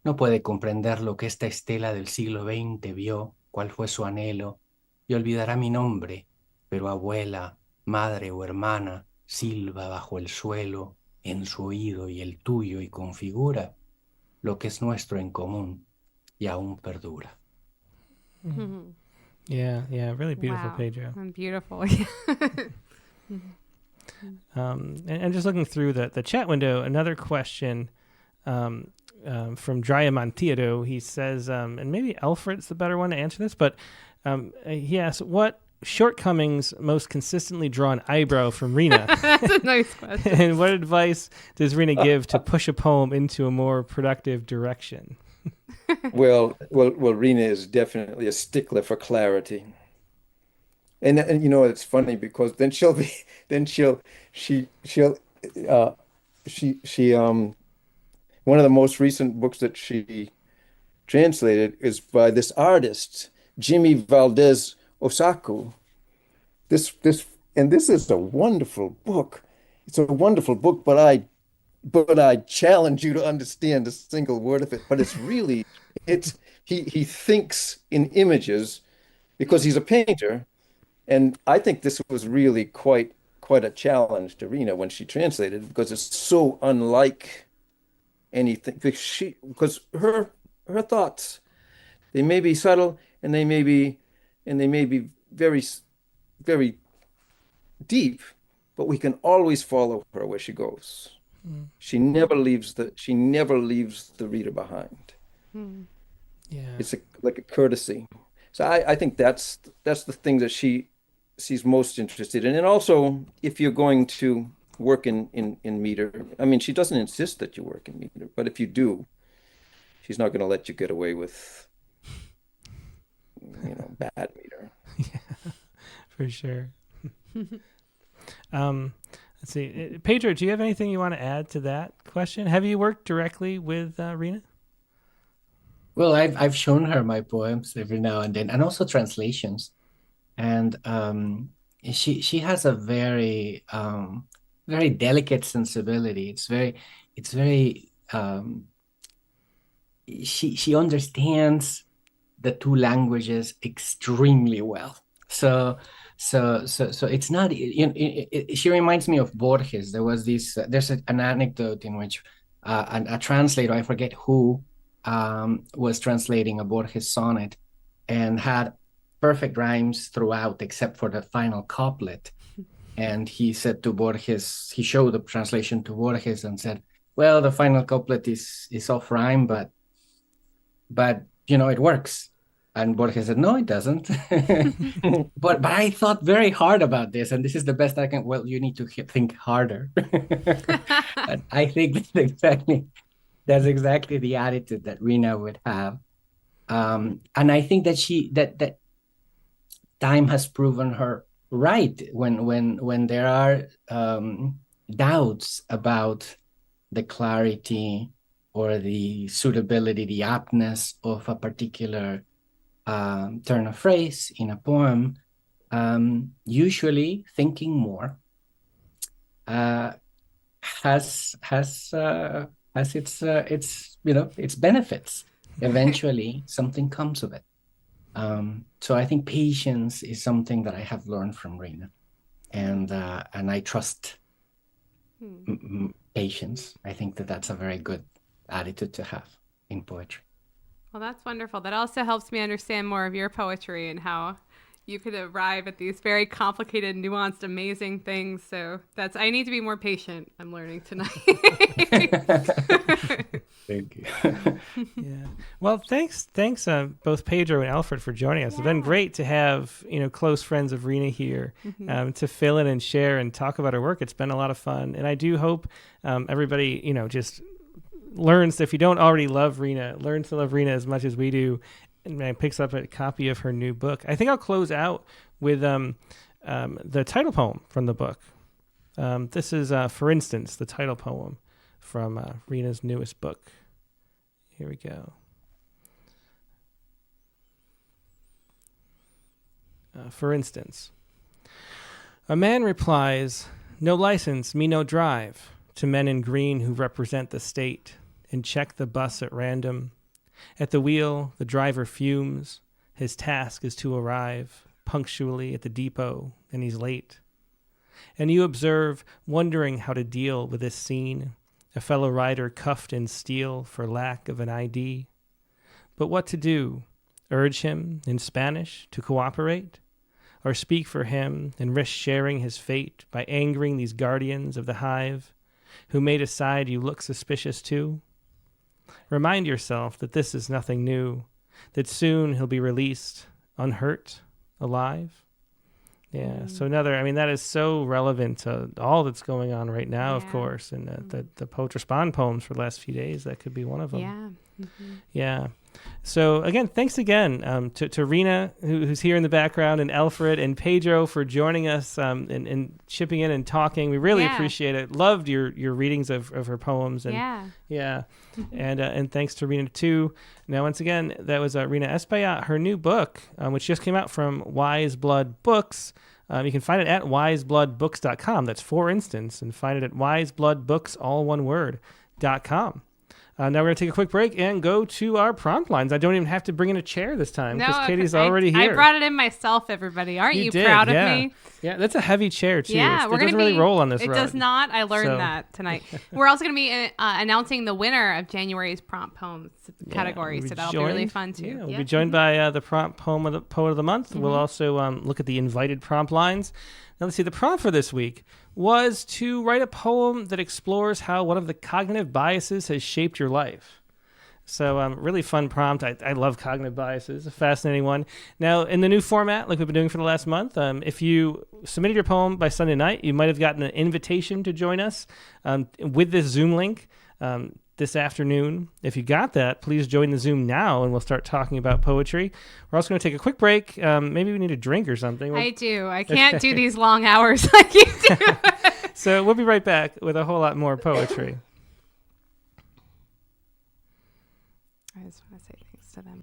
No puede comprender lo que esta estela del siglo XX vio, cuál fue su anhelo, y olvidará mi nombre, pero abuela, madre o hermana silba bajo el suelo en su oído y el tuyo y configura lo que es nuestro en común y aún perdura. Yeah, really beautiful, Wow. Pedro. Beautiful. And just looking through the chat window, another question from Diamantiro. He says, and maybe Alfred's the better one to answer this, but he asks, what shortcomings most consistently draw an eyebrow from Rina? That's a nice question. And what advice does Rina give to push a poem into a more productive direction? Well, Rina is definitely a stickler for clarity. And it's funny because then she'll one of the most recent books that she translated is by this artist, Jimmy Valdez Osaku. This is a wonderful book. It's a wonderful book, but I challenge you to understand a single word of it. But he thinks in images because he's a painter, And I think this was really quite a challenge to Rhina when she translated because it's so unlike anything. Because her thoughts, they may be subtle and they may be very deep, but we can always follow her where she goes. Mm. She never leaves the reader behind. Yeah. It's like a courtesy. So I think that's the thing that she's most interested in. And also, if you're going to work in meter, I mean, she doesn't insist that you work in meter, but if you do, she's not going to let you get away with, bad meter. Yeah, for sure. Let's see. Pedro, do you have anything you want to add to that question? Have you worked directly with Rhina? Well, I've shown her my poems every now and then, and also translations. And she has a very very delicate sensibility. It's very she understands the two languages extremely well. So it's not, she reminds me of Borges. There was there's an anecdote in which a translator, I forget who, was translating a Borges sonnet and had perfect rhymes throughout except for the final couplet. And he said to Borges, he showed the translation to Borges and said, well, the final couplet is off rhyme, but it works. And Borges said, no, it doesn't. but I thought very hard about this, and this is the best I can. Well, you need to think harder. And I think that's exactly the attitude that Rhina would have. And I think that that time has proven her right when there are doubts about the clarity or the suitability, the aptness of a particular turn of phrase in a poem. Usually, thinking more has its benefits. Eventually, something comes of it. So I think patience is something that I have learned from Rhina, and I trust patience. I think that's a very good attitude to have in poetry. Well, that's wonderful. That also helps me understand more of your poetry and how you could arrive at these very complicated, nuanced, amazing things. So I need to be more patient. I'm learning tonight. Thank you. Yeah. Well, thanks, both Pedro and Alfred for joining us. It's been great to have close friends of Rhina here to fill in and share and talk about her work. It's been a lot of fun, and I do hope everybody just learns, if you don't already love Rhina, learn to love Rhina as much as we do, and picks up a copy of her new book. I think I'll close out with the title poem from the book. This is, For Instance, the title poem from Rhina's newest book. Here we go. For instance, a man replies, "No license, me no drive," to men in green who represent the state and check the bus at random. At the wheel, the driver fumes. His task is to arrive punctually at the depot, and he's late. And you observe, wondering how to deal with this scene, a fellow rider cuffed in steel for lack of an ID. But what to do? Urge him in Spanish to cooperate? Or speak for him and risk sharing his fate by angering these guardians of the hive, who may decide you look suspicious too? Remind yourself that this is nothing new, that soon he'll be released, unhurt, alive. Yeah, so that is so relevant to all that's going on right now, of course, and the Poet Respond poems for the last few days, that could be one of them. Yeah. Yeah. So again, thanks again to Rhina, who's here in the background, and Alfred and Pedro for joining us and chipping in and talking. We really appreciate it. Loved your readings of her poems. And, and thanks to Rhina too. Now, once again, that was Rhina Espaillat, her new book, which just came out from Wiseblood Books. You can find it at wisebloodbooks.com. That's For Instance, and find it at wisebloodbooks, all one word, .com. Now we're going to take a quick break and go to our prompt lines. I don't even have to bring in a chair this time because Katie's already here. I brought it in myself, everybody. Aren't you did, proud yeah. of me? Yeah, that's a heavy chair, too. Yeah, it doesn't really roll on this It rug. does not. I learned that tonight. We're also going to be announcing the winner of January's prompt poems category, so that'll be really fun, too. Yeah, we'll be joined by the prompt poet of the month. We'll also look at the invited prompt lines. Now, let's see. The prompt for this week was to write a poem that explores how one of the cognitive biases has shaped your life. So really fun prompt. I love cognitive biases. A fascinating one. Now, in the new format, like we've been doing for the last month, if you submitted your poem by Sunday night, you might have gotten an invitation to join us with this Zoom link this afternoon. If you got that, please join the Zoom now, and we'll start talking about poetry. We're also going to take a quick break. Maybe we need a drink or something. I do. I can't do these long hours like you do. So we'll be right back with a whole lot more poetry. I just want to say thanks to them.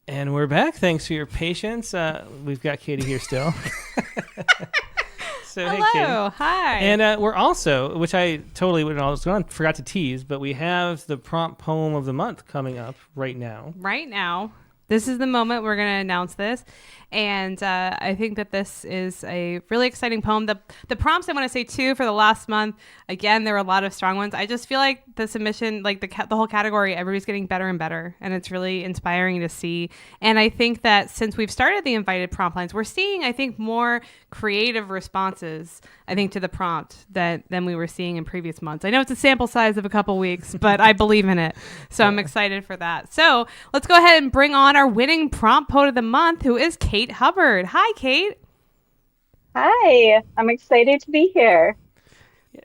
And we're back. Thanks for your patience. We've got Katie here still. So, Hello. Hey, Katie. Hi. And we're also, which I totally forgot to tease, but we have the prompt poem of the month coming up right now. Right now. This is the moment we're going to announce this. And I think that this is a really exciting poem. The prompts I want to say, too, for the last month, again, there were a lot of strong ones. I just feel like the submission, like the whole category, everybody's getting better and better. And it's really inspiring to see. And I think that since we've started the invited prompt lines, we're seeing, I think, more creative responses, I think, to the prompt than we were seeing in previous months. I know it's a sample size of a couple weeks, but I believe in it. So I'm excited for that. So let's go ahead and bring on our winning prompt poet of the month, who is Kate Hubbard. Hi, Kate. Hi, I'm excited to be here.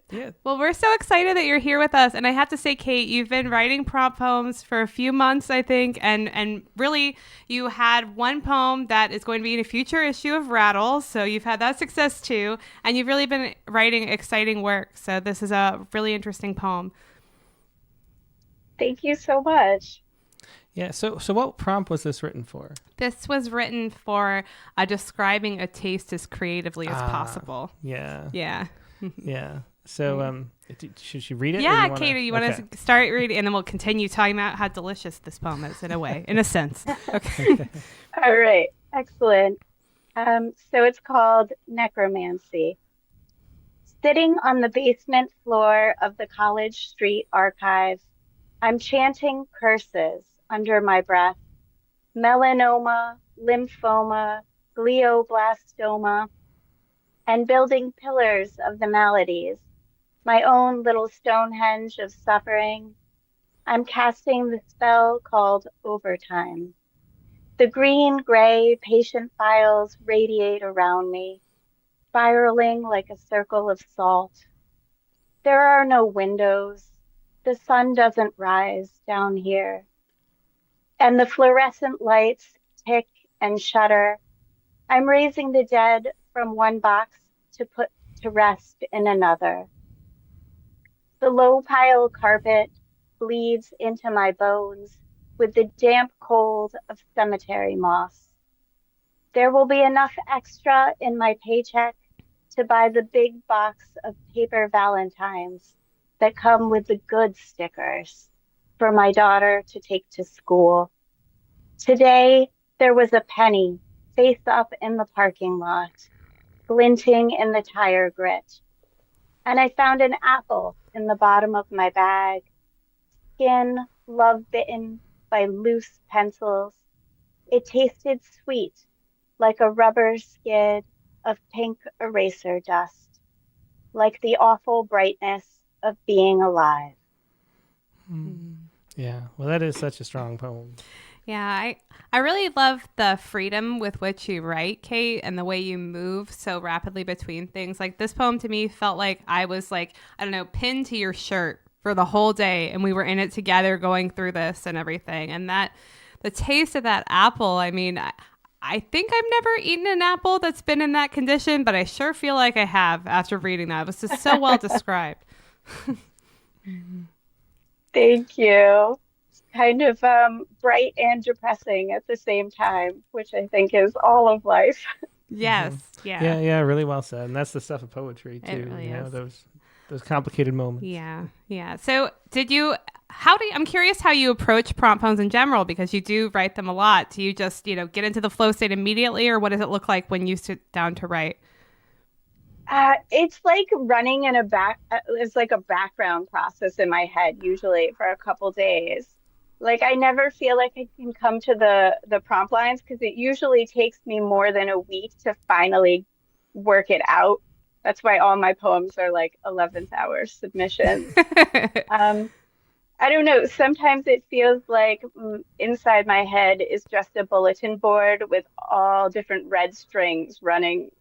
Yeah. Well, we're so excited that you're here with us. And I have to say, Kate, you've been writing prompt poems for a few months, I think. And really, you had one poem that is going to be in a future issue of Rattle. So you've had that success, too. And you've really been writing exciting work. So this is a really interesting poem. Thank you so much. Yeah. So what prompt was this written for? This was written for describing a taste as creatively as possible. Yeah. Yeah. Yeah. So should she read it? Yeah, Katie, you want to start reading, and then we'll continue talking about how delicious this poem is in a sense. Okay. All right. Excellent. So it's called Necromancy. Sitting on the basement floor of the College Street archive, I'm chanting curses under my breath. Melanoma, lymphoma, glioblastoma, and building pillars of the maladies. My own little Stonehenge of suffering. I'm casting the spell called overtime. The green-gray patient files radiate around me, spiraling like a circle of salt. There are no windows. The sun doesn't rise down here. And the fluorescent lights tick and shudder. I'm raising the dead from one box to put to rest in another. The low pile carpet bleeds into my bones with the damp cold of cemetery moss. There will be enough extra in my paycheck to buy the big box of paper valentines that come with the good stickers for my daughter to take to school. Today, there was a penny face up in the parking lot, glinting in the tire grit. And I found an apple in the bottom of my bag, skin love-bitten by loose pencils. It tasted sweet, like a rubber skid of pink eraser dust, like the awful brightness of being alive. Yeah, well, that is such a strong poem. Yeah, I really love the freedom with which you write, Kate, and the way you move so rapidly between things. Like, this poem to me felt like I was like, I don't know, pinned to your shirt for the whole day, and we were in it together going through this and everything. And that, the taste of that apple, I mean, I think I've never eaten an apple that's been in that condition, but I sure feel like I have after reading that. It was just so well described. Thank you. It's kind of bright and depressing at the same time, which I think is all of life. Yes. Yeah. Yeah, really well said. And that's the stuff of poetry too. It really is. Those complicated moments. Yeah. So I'm curious how you approach prompt poems in general, because you do write them a lot. Do you just, get into the flow state immediately, or what does it look like when you sit down to write? It's like running it's like a background process in my head, usually for a couple days. Like, I never feel like I can come to the prompt lines, because it usually takes me more than a week to finally work it out. That's why all my poems are like 11th hour submissions. I don't know. Sometimes it feels like inside my head is just a bulletin board with all different red strings running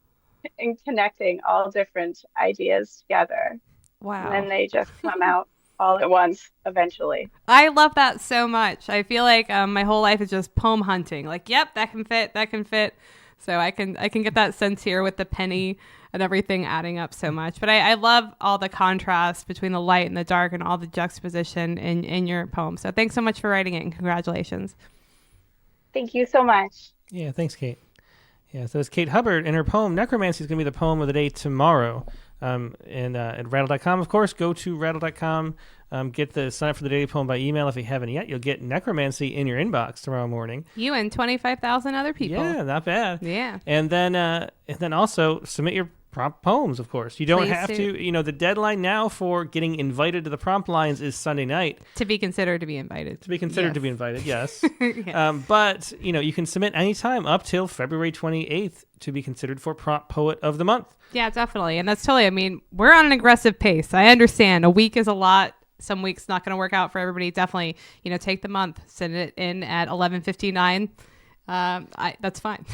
and connecting all different ideas together. Wow. And then they just come out all at once eventually. I love that so much. I feel like my whole life is just poem hunting. Like, yep, that can fit. So I can get that sense here with the penny and everything adding up so much. But I love all the contrast between the light and the dark and all the juxtaposition in your poem. So thanks so much for writing it, and congratulations. Thank you so much. Yeah, thanks, Kate. Yeah, so it's Kate Hubbard, and her poem Necromancy is going to be the poem of the day tomorrow. And at rattle.com, of course, go to rattle.com, sign up for the daily poem by email if you haven't yet. You'll get Necromancy in your inbox tomorrow morning. You and 25,000 other people. Yeah, not bad. Yeah. And then also submit your prompt poems, of course. You don't Please have do. to, the deadline now for getting invited to the prompt lines is Sunday night. To be considered to be invited. To be considered to be invited, yes. Yes. But, you can submit anytime up till February 28th to be considered for Prompt Poet of the Month. Yeah, definitely. And that's totally, we're on an aggressive pace. I understand. A week is a lot. Some weeks not going to work out for everybody. Definitely, take the month, send it in at 11:59. That's fine.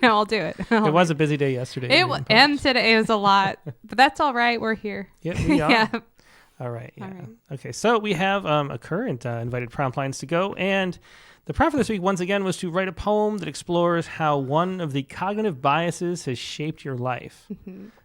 I'll do it. It was a busy day yesterday. And today it was a lot, but that's all right. We're here. Yeah, we are. Yeah. All right. Yeah. All right. Okay. So we have a current invited prompt lines to go, and the prompt for this week once again was to write a poem that explores how one of the cognitive biases has shaped your life.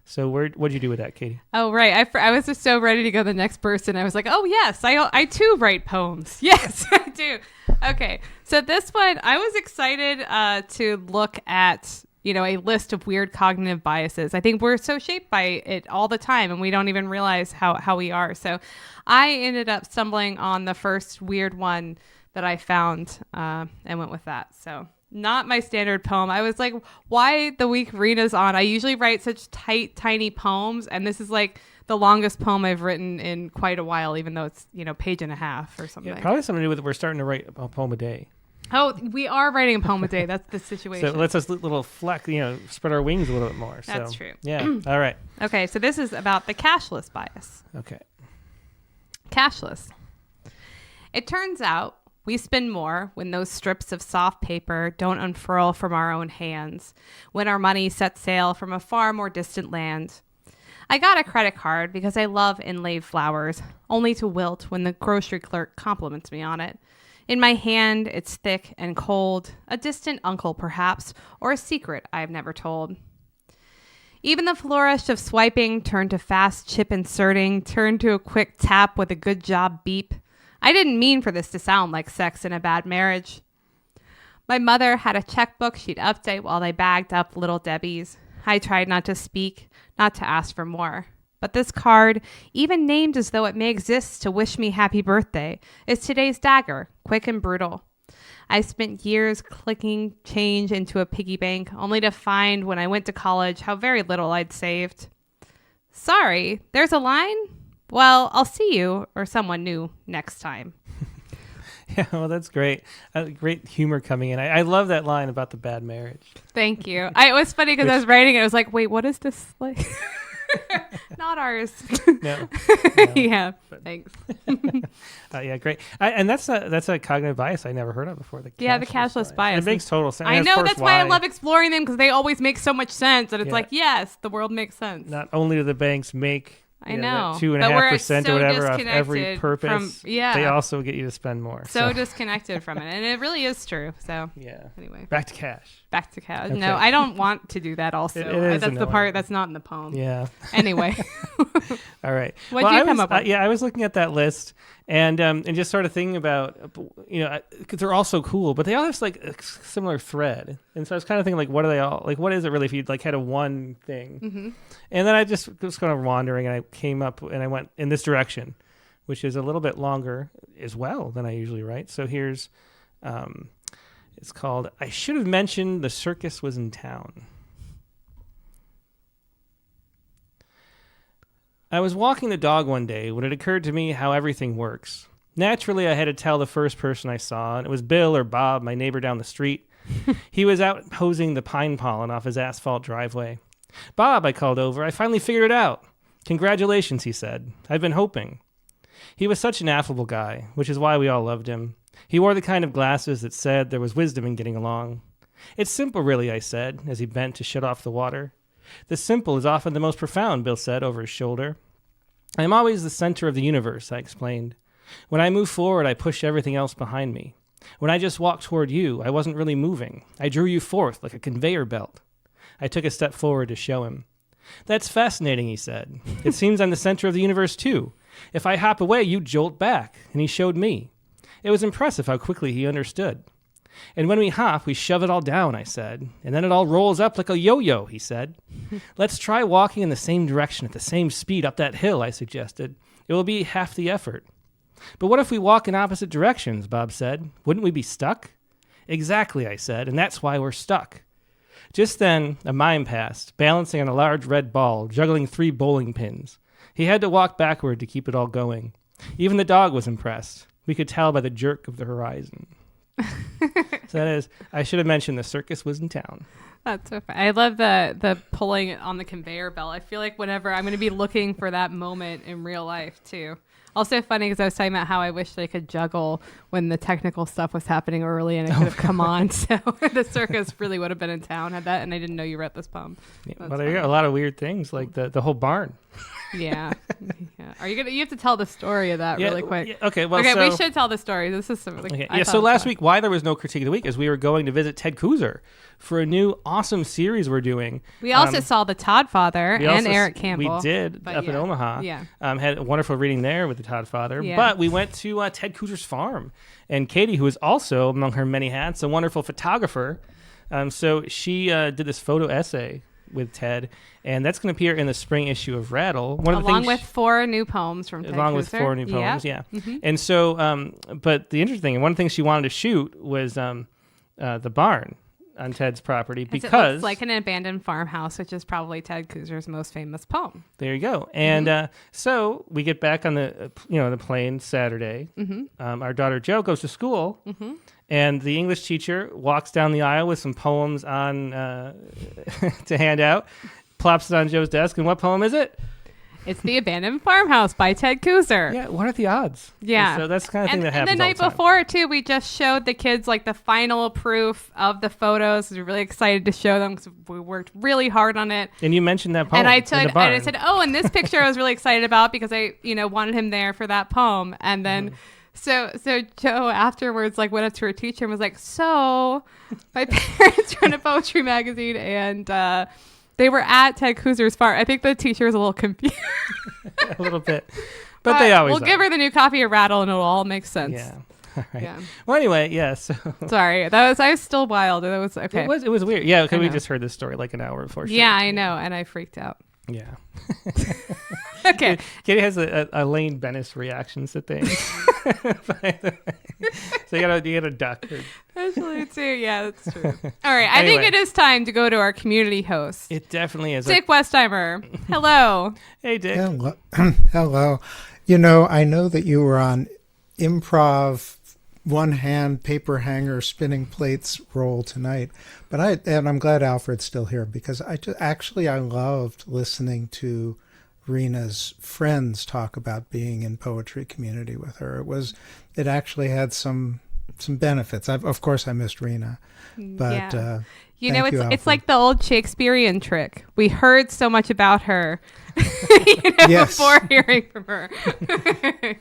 So what'd you do with that, Katie? Oh, right. I was just so ready to go to the next person. I was like, oh, yes, I too write poems. Yes, I do. Okay. So this one, I was excited to look at, a list of weird cognitive biases. I think we're so shaped by it all the time, and we don't even realize how we are. So I ended up stumbling on the first weird one that I found and went with that. So not my standard poem. I was like, why the week Rhina's on? I usually write such tight, tiny poems, and this is like the longest poem I've written in quite a while, even though it's, page and a half or something. Yeah, probably something to do with we're starting to write a poem a day. Oh, we are writing a poem a day. That's the situation. So let's just little spread our wings a little bit more. That's true. Yeah. All right. Okay, so this is about the cashless bias. Okay. Cashless. It turns out we spend more when those strips of soft paper don't unfurl from our own hands, when our money sets sail from a far more distant land. I got a credit card because I love inlaid flowers, only to wilt when the grocery clerk compliments me on it. In my hand, it's thick and cold, a distant uncle perhaps, or a secret I have never told. Even the flourish of swiping turned to fast chip inserting, turned to a quick tap with a good job beep. I didn't mean for this to sound like sex in a bad marriage. My mother had a checkbook she'd update while they bagged up Little Debbie's. I tried not to speak, not to ask for more. But this card, even named as though it may exist to wish me happy birthday, is today's dagger, quick and brutal. I spent years clicking change into a piggy bank, only to find when I went to college how very little I'd saved. Sorry, there's a line? Well, I'll see you or someone new next time. Yeah, well, that's great. Great humor coming in. I love that line about the bad marriage. Thank you. It was funny because I was writing it. I was like, wait, what is this like? Not ours. No. Yeah, thanks. Yeah, great. And that's a cognitive bias I never heard of before. The cashless bias. It makes total sense. I know, that's why I love exploring them, because they always make so much sense. And it's like, yes, the world makes sense. Not only do the banks make I know. 2.5% or whatever off every purpose. Yeah. They also get you to spend more. So disconnected from it. And it really is true. So yeah. Anyway. Back to cash. Okay. No, I don't want to do that also. That's annoying. The part that's not in the poem. Yeah. Anyway. All right. What did you come up with? I was looking at that list and just started thinking about, because they're all so cool, but they all have like a similar thread. And so I was kind of thinking, like, what are they all, like, what is it really if you like had a one thing? Mm-hmm. And then I just was kind of wandering and I came up and I went in this direction, which is a little bit longer as well than I usually write. So here's, it's called, I should have mentioned the circus was in town. I was walking the dog one day when it occurred to me how everything works. Naturally, I had to tell the first person I saw, and it was Bill or Bob, my neighbor down the street. He was out hosing the pine pollen off his asphalt driveway. Bob, I called over, I finally figured it out. Congratulations, he said. I've been hoping. He was such an affable guy, which is why we all loved him. He wore the kind of glasses that said there was wisdom in getting along. It's simple, really, I said, as he bent to shut off the water. The simple is often the most profound, Bill said over his shoulder. I am always the center of the universe, I explained. When I move forward, I push everything else behind me. When I just walked toward you, I wasn't really moving. I drew you forth like a conveyor belt. I took a step forward to show him. That's fascinating, he said. It seems I'm the center of the universe, too. If I hop away, you jolt back. And he showed me. It was impressive how quickly he understood. And when we hop, we shove it all down, I said. And then it all rolls up like a yo-yo, he said. Let's try walking in the same direction at the same speed up that hill, I suggested. It will be half the effort. But what if we walk in opposite directions, Bob said. Wouldn't we be stuck? Exactly, I said, and that's why we're stuck. Just then, a mime passed, balancing on a large red ball, juggling 3 bowling pins. He had to walk backward to keep it all going. Even the dog was impressed. We could tell by the jerk of the horizon. So that is, I should have mentioned the circus was in town. That's so funny. I love the pulling it on the conveyor belt. I feel like whenever I'm going to be looking for that moment in real life too. Also funny because I was talking about how I wished I could juggle when the technical stuff was happening early and I could have come on. So the circus really would have been in town had that, and I didn't know you wrote this poem. Yeah, well, there you go. A lot of weird things, like the whole barn. Yeah. Are you gonna? You have to tell the story of that really quick. Yeah, okay. Well, okay. so, we should tell the story. This is some, like, okay. I Yeah. thought So it was last fun. week, why there was no critique of the week is we were going to visit Ted Kuzer for a new awesome series we're doing. We also saw the Todd Father and Eric Campbell. We did But up in yeah. Omaha. Yeah. Had a wonderful reading there with the Todd Father. Yeah. But we went to Ted Kuzer's farm, and Katie, who is also among her many hats, a wonderful photographer. So she did this photo essay with Ted, and that's going to appear in the spring issue of Rattle. Along with 4 new poems from Ted along Kuzer. with 4 new poems, Yep. yeah. Mhm. And so, but the interesting thing, and one thing she wanted to shoot was the barn on Ted's property It because looks like an abandoned farmhouse, which is probably Ted Kuzer's most famous poem. there you go. And so we get back on the the plane Saturday. Our daughter Jo goes to school, and the English teacher walks down the aisle with some poems on to hand out, plops it on Jo's desk, and what poem is it? It's The Abandoned Farmhouse by Ted Kuzer. Yeah, what are the odds? Yeah. So that's the kind of thing that happens And the all night the time. before, too, we just showed the kids like the final proof of the photos. We were really excited to show them because we worked really hard on it. And you mentioned that poem. And I in the said, barn. oh, and this picture I was really excited about because I, wanted him there for that poem. And then, so Jo afterwards, like, went up to her teacher and was like, so my parents run a poetry magazine and they were at Ted Kuzer's farm. I think the teacher was a little confused. A little bit. But they always We'll give her the new copy of Rattle and it'll all make sense. Yeah. All right. Yeah. Well, anyway, yeah. So Sorry, I was still wild. That was okay. it was weird. Yeah, because I we know. just heard this story like an hour before. Yeah, I know, and I freaked out. Yeah. Okay. Katie has a Lane Bennis reactions to things. So you gotta duck. Actually, too. Yeah, that's true. All right, I Anyway. think it is time to go to our community host, It definitely is. Dick Westheimer. Hello. Hey, Dick. Hello. Hello. I know that you were on improv, one hand paper hanger spinning plates role tonight, but I'm glad Alfred's still here because I loved listening to Rhina's friends talk about being in poetry community with her. It actually had some benefits. Of course I missed Rhina, but Yeah. thank you, it's Alfred. like the old Shakespearean trick. We heard so much about her, Yes. before hearing from her.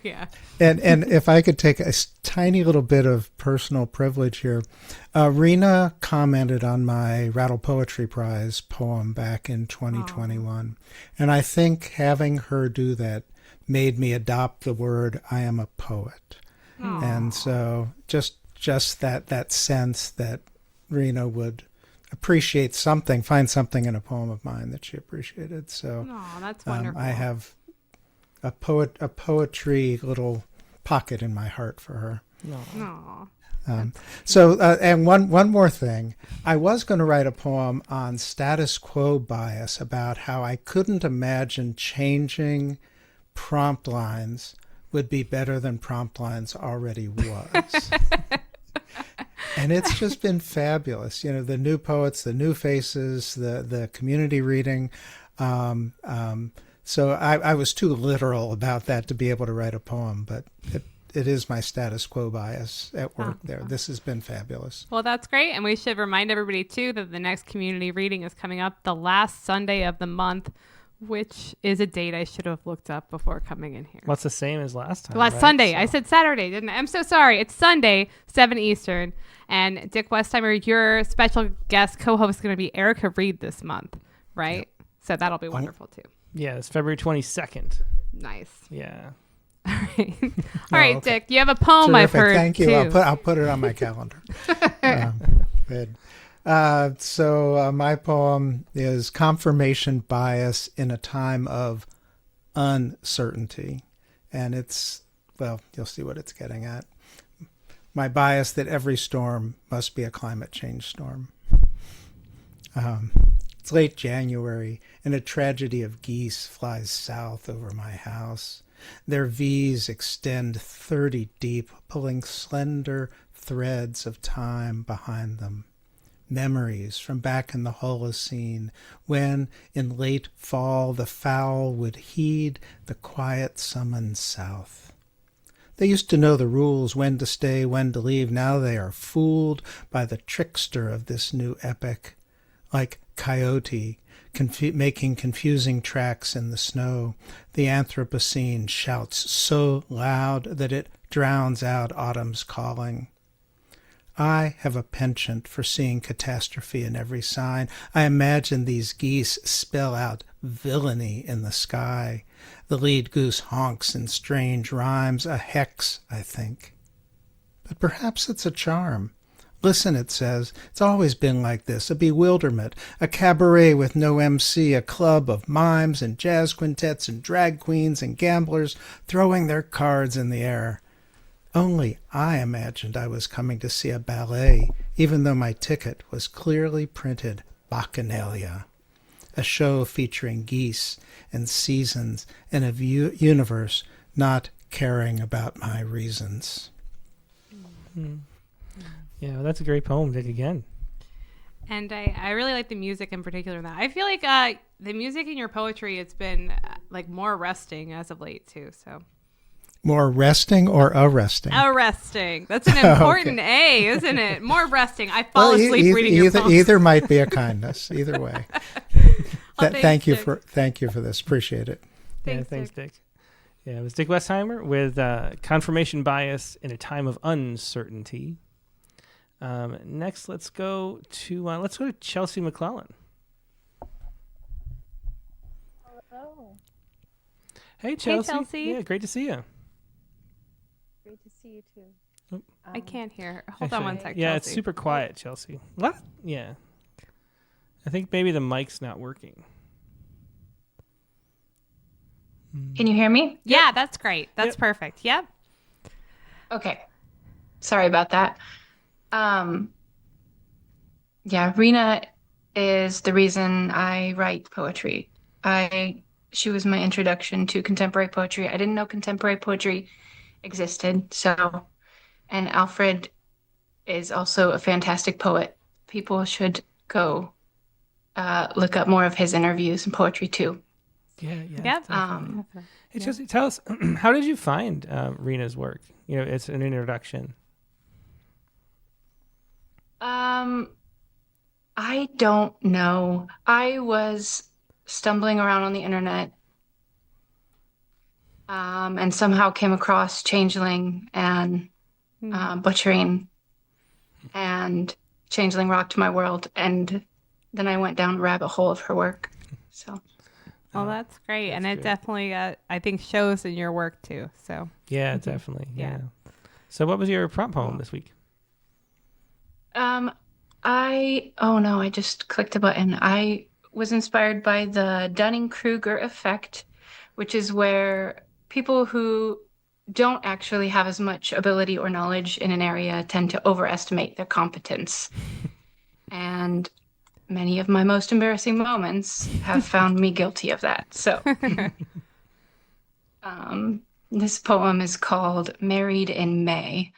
Yeah. And if I could take a tiny little bit of personal privilege here, Rhina commented on my Rattle Poetry Prize poem back in 2021. And I think having her do that made me adopt the word, I am a poet. And so just that sense that Rhina would appreciate something, find something in a poem of mine that she appreciated. So Oh, that's wonderful. I have a poetry little pocket in my heart for her. Aw. And one more thing, I was going to write a poem on status quo bias about how I couldn't imagine changing prompt lines would be better than prompt lines already was. And it's just been fabulous. The new poets, the new faces, the community reading. So I was too literal about that to be able to write a poem, but it is my status quo bias at work there. This has been fabulous. Well, that's great. And we should remind everybody, too, that the next community reading is coming up the last Sunday of the month, which is a date I should have looked up before coming in here. Well, it's the same as last time. Last right? Sunday. So- I said Saturday, didn't I? I'm so sorry. It's Sunday, 7 Eastern. And Dick Westheimer, your special guest co-host is going to be Erica Reed this month, right? Yep. So that'll be wonderful, too. Yeah, it's February 22 good. Nice. Yeah. All right, okay. Dick, you have a poem I've Terrific. heard, Thank you. too. I'll put it on my calendar. Good. So my poem is Confirmation Bias in a Time of Uncertainty. And you'll see what it's getting at. My bias that every storm must be a climate change storm. It's late January, and a tragedy of geese flies south over my house. Their V's extend 30 deep, pulling slender threads of time behind them. memories from back in the Holocene, when in late fall the fowl would heed the quiet summons south. They used to know the rules, when to stay, when to leave. Now they are fooled by the trickster of this new epic, like Coyote, making confusing tracks in the snow. The Anthropocene shouts so loud that it drowns out autumn's calling. I have a penchant for seeing catastrophe in every sign. I imagine these geese spell out villainy in the sky. The lead goose honks in strange rhymes, a hex, I think. But perhaps it's a charm. Listen, it says, it's always been like this, a bewilderment, a cabaret with no MC, a club of mimes and jazz quintets and drag queens and gamblers throwing their cards in the air. Only I imagined I was coming to see a ballet, even though my ticket was clearly printed Bacchanalia, a show featuring geese and seasons and a universe not caring about my reasons. Mm. Yeah, well, that's a great poem, Dick, again. And I really like the music in particular in that. I feel like the music in your poetry, it's been like more arresting as of late too. So more resting or arresting? Arresting. That's an important A, isn't it? More resting. I fall asleep reading your poems. Either might be a kindness. Either way. Thank you for this. Appreciate it. Thanks, Dick. Yeah, it was Dick Westheimer with Confirmation Bias in a Time of Uncertainty. Next, let's go to Chelsea McClellan. Hello. Hey, Chelsea. Hey, Chelsea. Yeah, great to see you. Great to see you too. Oh. I can't hear. Hold on one sec. Yeah, Chelsea. it's super quiet, Chelsea. What? Yeah. I think maybe the mic's not working. Can you hear me? Yeah, that's great. That's perfect. Yep. Okay. Sorry about that. Rhina is the reason I write poetry. She was my introduction to contemporary poetry. I didn't know contemporary poetry existed. And Alfred is also a fantastic poet. People should go look up more of his interviews and poetry too. Yeah. Yep. Hey, Chelsea, tell us, how did you find Rhina's work? It's an introduction. I don't know. I was stumbling around on the internet and somehow came across Changeling and Butchering, and Changeling rocked my world, and then I went down a rabbit hole of her work. So. Well, that's great. And it definitely, I think, shows in your work too. So. Yeah, definitely. Yeah. So what was your prompt poem this week? I just clicked a button. I was inspired by the Dunning-Kruger effect, which is where people who don't actually have as much ability or knowledge in an area tend to overestimate their competence. And many of my most embarrassing moments have found me guilty of that. So this poem is called Married in May.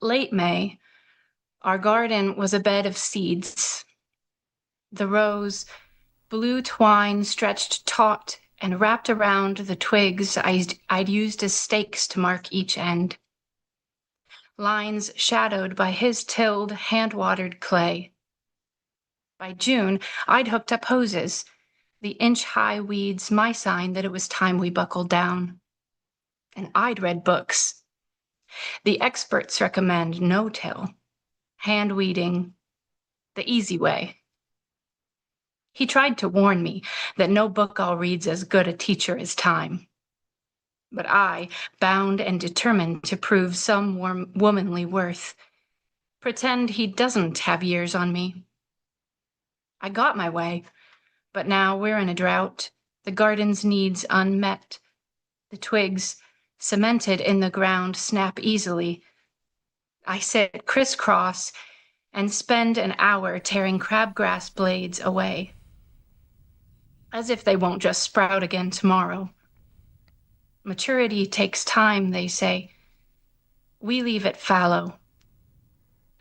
Late May, our garden was a bed of seeds. The rose, blue twine stretched taut and wrapped around the twigs I'd used as stakes to mark each end. Lines shadowed by his tilled, hand-watered clay. By June, I'd hooked up hoses, the inch-high weeds my sign that it was time we buckled down. And I'd read books. The experts recommend no-till, hand weeding, the easy way. He tried to warn me that no book I'll read's as good a teacher as time. But I, bound and determined to prove some womanly worth, pretend he doesn't have years on me. I got my way, but now we're in a drought, the garden's needs unmet, the twigs, cemented in the ground, snap easily. I sit crisscross and spend an hour tearing crabgrass blades away, as if they won't just sprout again tomorrow. Maturity takes time, they say. We leave it fallow.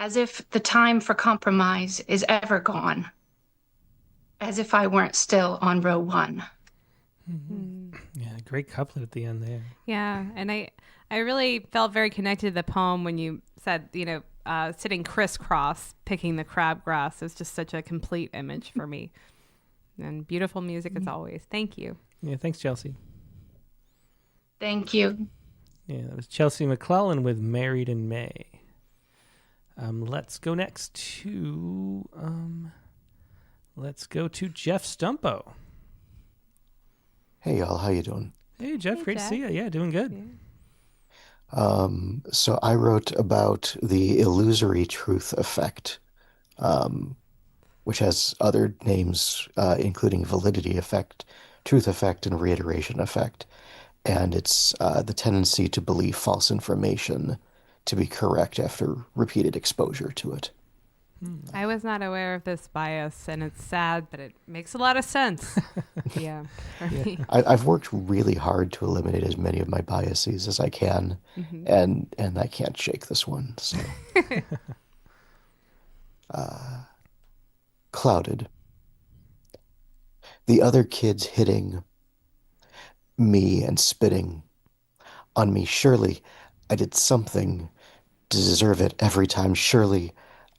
as if the time for compromise is ever gone, as if I weren't still on row one. Yeah, great couplet at the end there. Yeah, and I really felt very connected to the poem when you said, sitting crisscross, picking the crabgrass is just such a complete image for me. And beautiful music as always. Thank you. Yeah, thanks, Chelsea. Thank you. Yeah, that was Chelsea McClellan with Married in May. Let's go next to Jeff Stumpo. Hey y'all, how you doing? Hey Jeff, Hey, great Jeff. to see you. Yeah, doing good. Yeah. So I wrote about the illusory truth effect, which has other names, including validity effect, truth effect, and reiteration effect. And it's the tendency to believe false information to be correct after repeated exposure to it. I was not aware of this bias, and it's sad, but it makes a lot of sense. Yeah, for me. I've worked really hard to eliminate as many of my biases as I can, and I can't shake this one. So, clouded. The other kids hitting me and spitting on me. Surely I did something to deserve it every time. Surely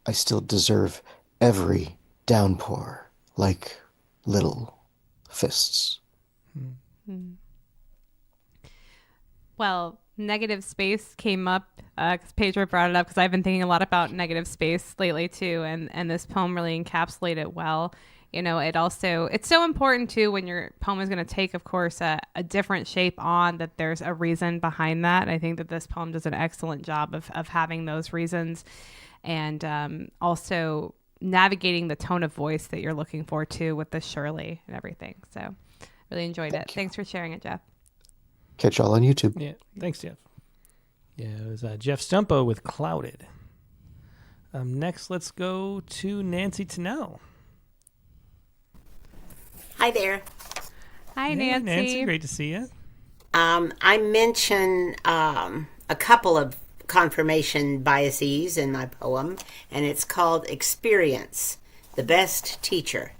I still deserve every downpour, like little fists. Well, negative space came up because Pedro brought it up, because I've been thinking a lot about negative space lately too, and this poem really encapsulated it well. It's so important too when your poem is going to take, of course, a different shape on, that there's a reason behind that. I think that this poem does an excellent job of having those reasons, and also navigating the tone of voice that you're looking for too, with the Shirley and everything. So really enjoyed it. Thanks for sharing it, Jeff. Catch y'all on YouTube. Yeah, thanks, Jeff. Yeah, it was Jeff Stumpo with Clouded. Next, let's go to Nancy Tennell. Hi there. Hi, Hey, Nancy. Nancy, great to see you. I mention a couple of confirmation biases in my poem, and it's called Experience, the Best Teacher.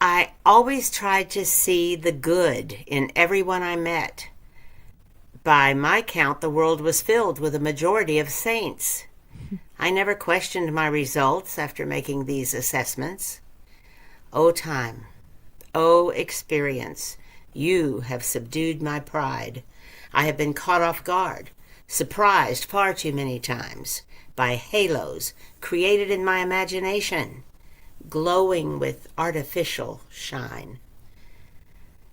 I always tried to see the good in everyone I met. By my count, the world was filled with a majority of saints. I never questioned my results after making these assessments. O time, O experience, you have subdued my pride. I have been caught off guard, surprised far too many times by halos created in my imagination, glowing with artificial shine.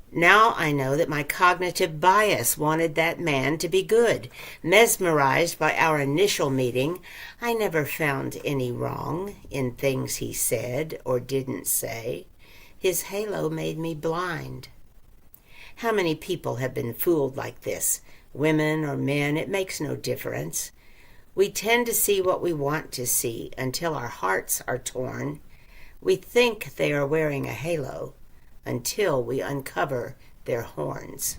Now I know that my cognitive bias wanted that man to be good. Mesmerized by our initial meeting, I never found any wrong in things he said or didn't say. His halo made me blind. How many people have been fooled like this? Women or men, it makes no difference. We tend to see what we want to see until our hearts are torn. We think they are wearing a halo until we uncover their horns.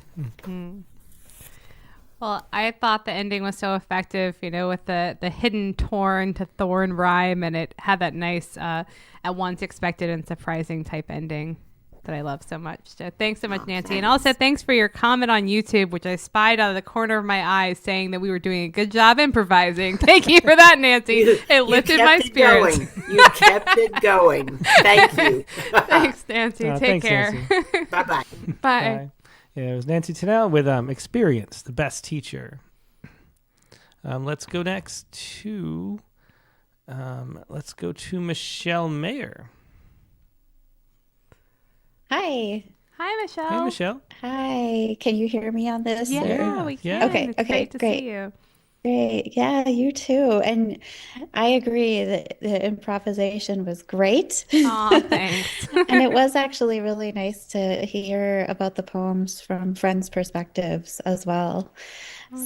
Well, I thought the ending was so effective, with the hidden torn to thorn rhyme, and it had that nice, at once expected and surprising type ending that I love so much. So thanks so much, Nancy. Thanks. And also thanks for your comment on YouTube, which I spied out of the corner of my eye, saying that we were doing a good job improvising. Thank you for that, Nancy. It lifted my spirits. You kept it going. Thank you. Thanks, Nancy. Take Thanks, care. Nancy. Bye-bye. Bye. Yeah, it was Nancy Tennell with Experience, the Best Teacher. Let's go next to Michelle Mayer. Hi. Hi, Michelle. Hey, Michelle. Hi. Can you hear me on this? Yeah, we can. Yeah. Okay, It's okay, great to great. see you. Great. Yeah, you too. And I agree that the improvisation was great. Aw, thanks. And it was actually really nice to hear about the poems from friends' perspectives as well.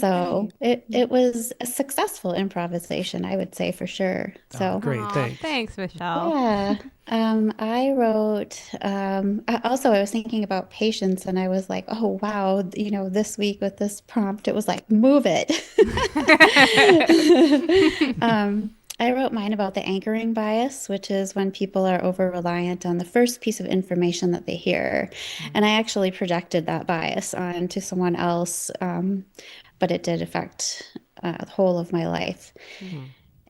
So it was a successful improvisation, I would say for sure. So Great, Aw, thanks. thanks, Michelle. yeah, I wrote, I was thinking about patience and I was like, oh, wow, this week with this prompt, it was like, move it. I wrote mine about the anchoring bias, which is when people are over reliant on the first piece of information that they hear. And I actually projected that bias onto someone else, but it did affect the whole of my life.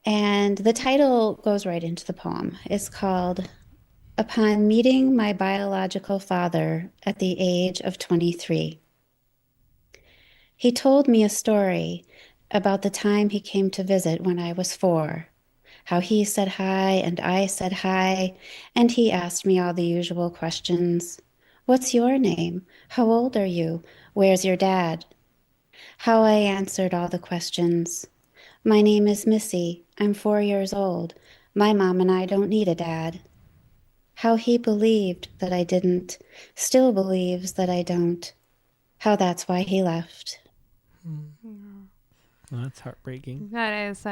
And the title goes right into the poem. It's called Upon Meeting My Biological Father at the Age of 23. He told me a story about the time he came to visit when I was 4, how he said hi and I said hi, and he asked me all the usual questions. What's your name? How old are you? Where's your dad? How I answered all the questions. My name is Missy. I'm 4 years old. My mom and I don't need a dad. How he believed that I didn't, still believes that I don't. How that's why he left. Oh, that's heartbreaking. That is,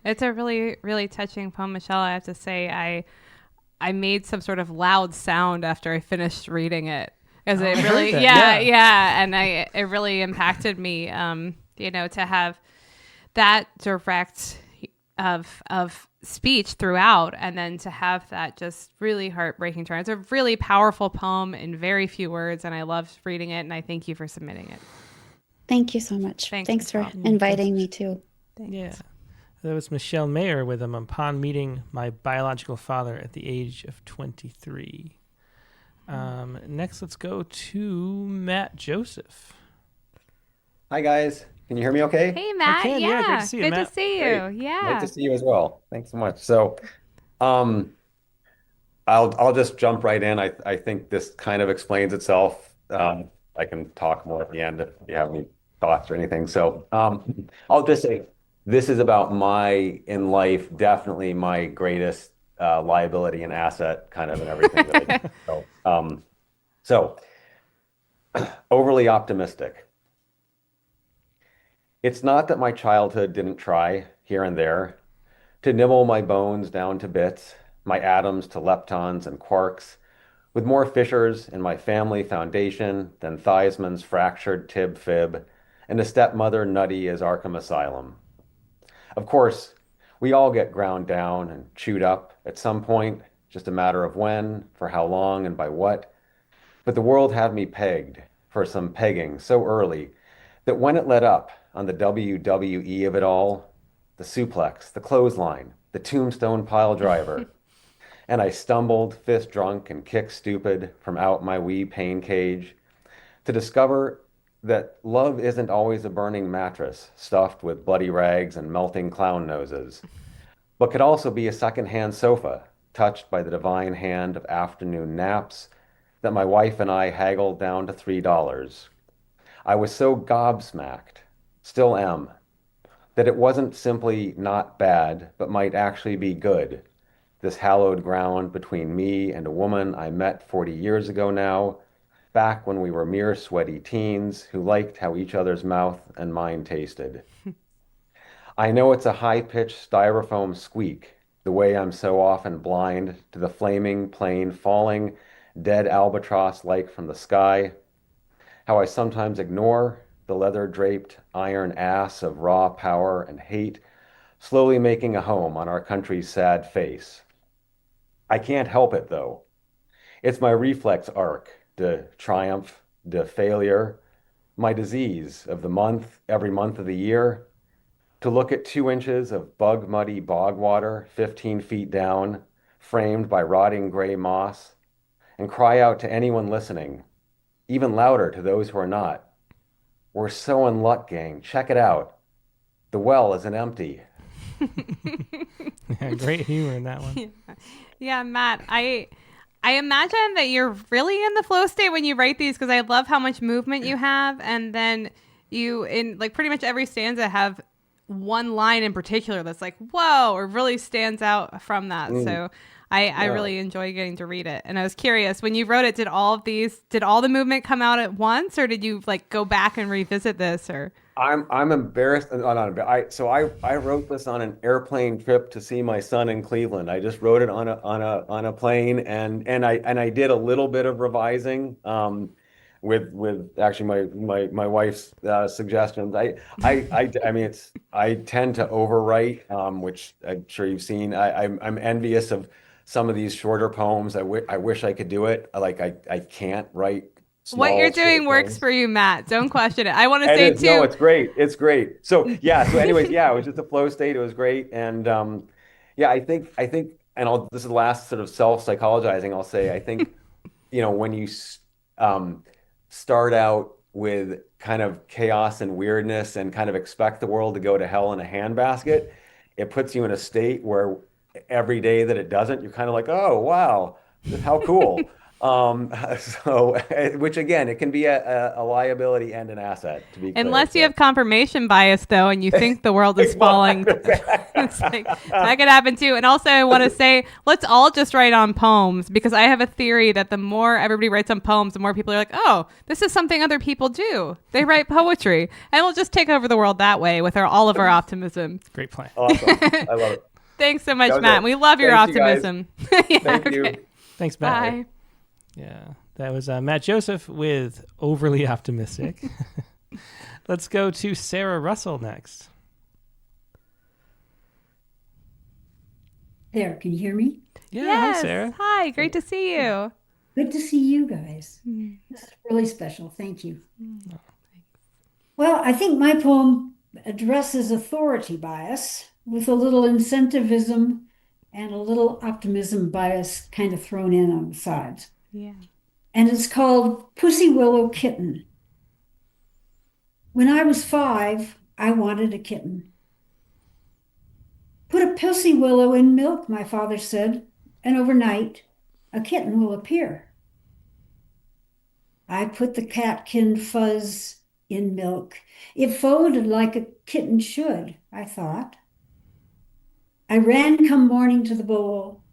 it's a really, really touching poem, Michelle. I have to say, I made some sort of loud sound after I finished reading it, because it really, and it really impacted me. To have that direct of speech throughout, and then to have that just really heartbreaking turn. It's a really powerful poem in very few words, and I loved reading it. And I thank you for submitting it. Thank you so much. Thanks for inviting me too. Thanks. Yeah. That was Michelle Mayer with him upon meeting my biological father at the age of 23. Next, let's go to Matt Joseph. Hi, guys. Can you hear me okay? Hey, Matt. Great to see you, Good Matt. to see you. Great. Yeah. Great to see you as well. Thanks so much. So, I'll just jump right in. I think this kind of explains itself. I can talk more at the end if you have any thoughts or anything. So, I'll just say this is about in life, definitely my greatest liability and asset, kind of, in everything that I do. So, overly optimistic. It's not that my childhood didn't try here and there to nibble my bones down to bits, my atoms to leptons and quarks, with more fissures in my family foundation than Theismann's fractured tib-fib, and a stepmother nutty as Arkham Asylum. Of course, we all get ground down and chewed up at some point, just a matter of when, for how long, and by what. But the world had me pegged for some pegging so early that when it let up on the WWE of it all, the suplex, the clothesline, the tombstone pile driver, and I stumbled, fist drunk and kick stupid from out my wee pain cage to discover that love isn't always a burning mattress stuffed with bloody rags and melting clown noses, but could also be a secondhand sofa touched by the divine hand of afternoon naps that my wife and I haggled down to $3. I was so gobsmacked, still am, that it wasn't simply not bad, but might actually be good. This hallowed ground between me and a woman I met 40 years ago now, back when we were mere sweaty teens who liked how each other's mouth and mine tasted. I know it's a high-pitched styrofoam squeak, the way I'm so often blind to the flaming plane falling, dead albatross-like from the sky, how I sometimes ignore the leather-draped iron ass of raw power and hate, slowly making a home on our country's sad face. I can't help it, though. It's my reflex arc, de triumph, de failure, my disease of the month, every month of the year, to look at 2 inches of bug-muddy bog water 15 feet down, framed by rotting gray moss, and cry out to anyone listening, even louder to those who are not. We're so in luck, gang. Check it out. The well isn't empty. Yeah, great humor in that one. Yeah, Matt, I imagine that you're really in the flow state when you write these, because I love how much movement you have, and then you, in like pretty much every stanza, have one line in particular that's like, whoa, or really stands out from that. So I really enjoy getting to read it. And I was curious, when you wrote it, did all the movement come out at once, or did you like go back and revisit this? Or I'm embarrassed. I wrote this on an airplane trip to see my son in Cleveland. I just wrote it on a plane, and I did a little bit of revising with actually my wife's suggestions. I mean I tend to overwrite, which I'm sure you've seen. I'm envious of some of these shorter poems. I wish I could do it. I can't write. What you're doing works for you, Matt. Don't question it. I want to say too. No, it's great. It's great. So yeah. So anyways, yeah, it was just a flow state. It was great, and yeah, I think, this is the last sort of self-psychologizing I'll say. I think, when you start out with kind of chaos and weirdness and kind of expect the world to go to hell in a handbasket, it puts you in a state where every day that it doesn't, you're kind of like, oh wow, how cool. Which again, it can be a liability and an asset, to be clear. Unless you have confirmation bias, though, and you think the world is falling. It's like, that could happen too. And also, I want to say, let's all just write on poems, because I have a theory that the more everybody writes on poems, the more people are like, oh, this is something other people do. They write poetry. And we'll just take over the world that way with all of our optimism. Great plan. Awesome. I love it. Thanks so much, Matt. We love your optimism. Yeah, Thank you. Thanks, Matt. Bye. Yeah, that was Matt Joseph with Overly Optimistic. Let's go to Sarah Russell next. There, can you hear me? Yeah, yes. Hi, Sarah. Hi, great to see you. Good to see you guys. This is really special. Thank you. Well, I think my poem addresses authority bias with a little incentivism and a little optimism bias kind of thrown in on the sides. Yeah. And it's called Pussy Willow Kitten. When I was 5, I wanted a kitten. Put a pussy willow in milk, my father said, and overnight a kitten will appear. I put the catkin fuzz in milk. It folded like a kitten should, I thought. I ran come morning to the bowl.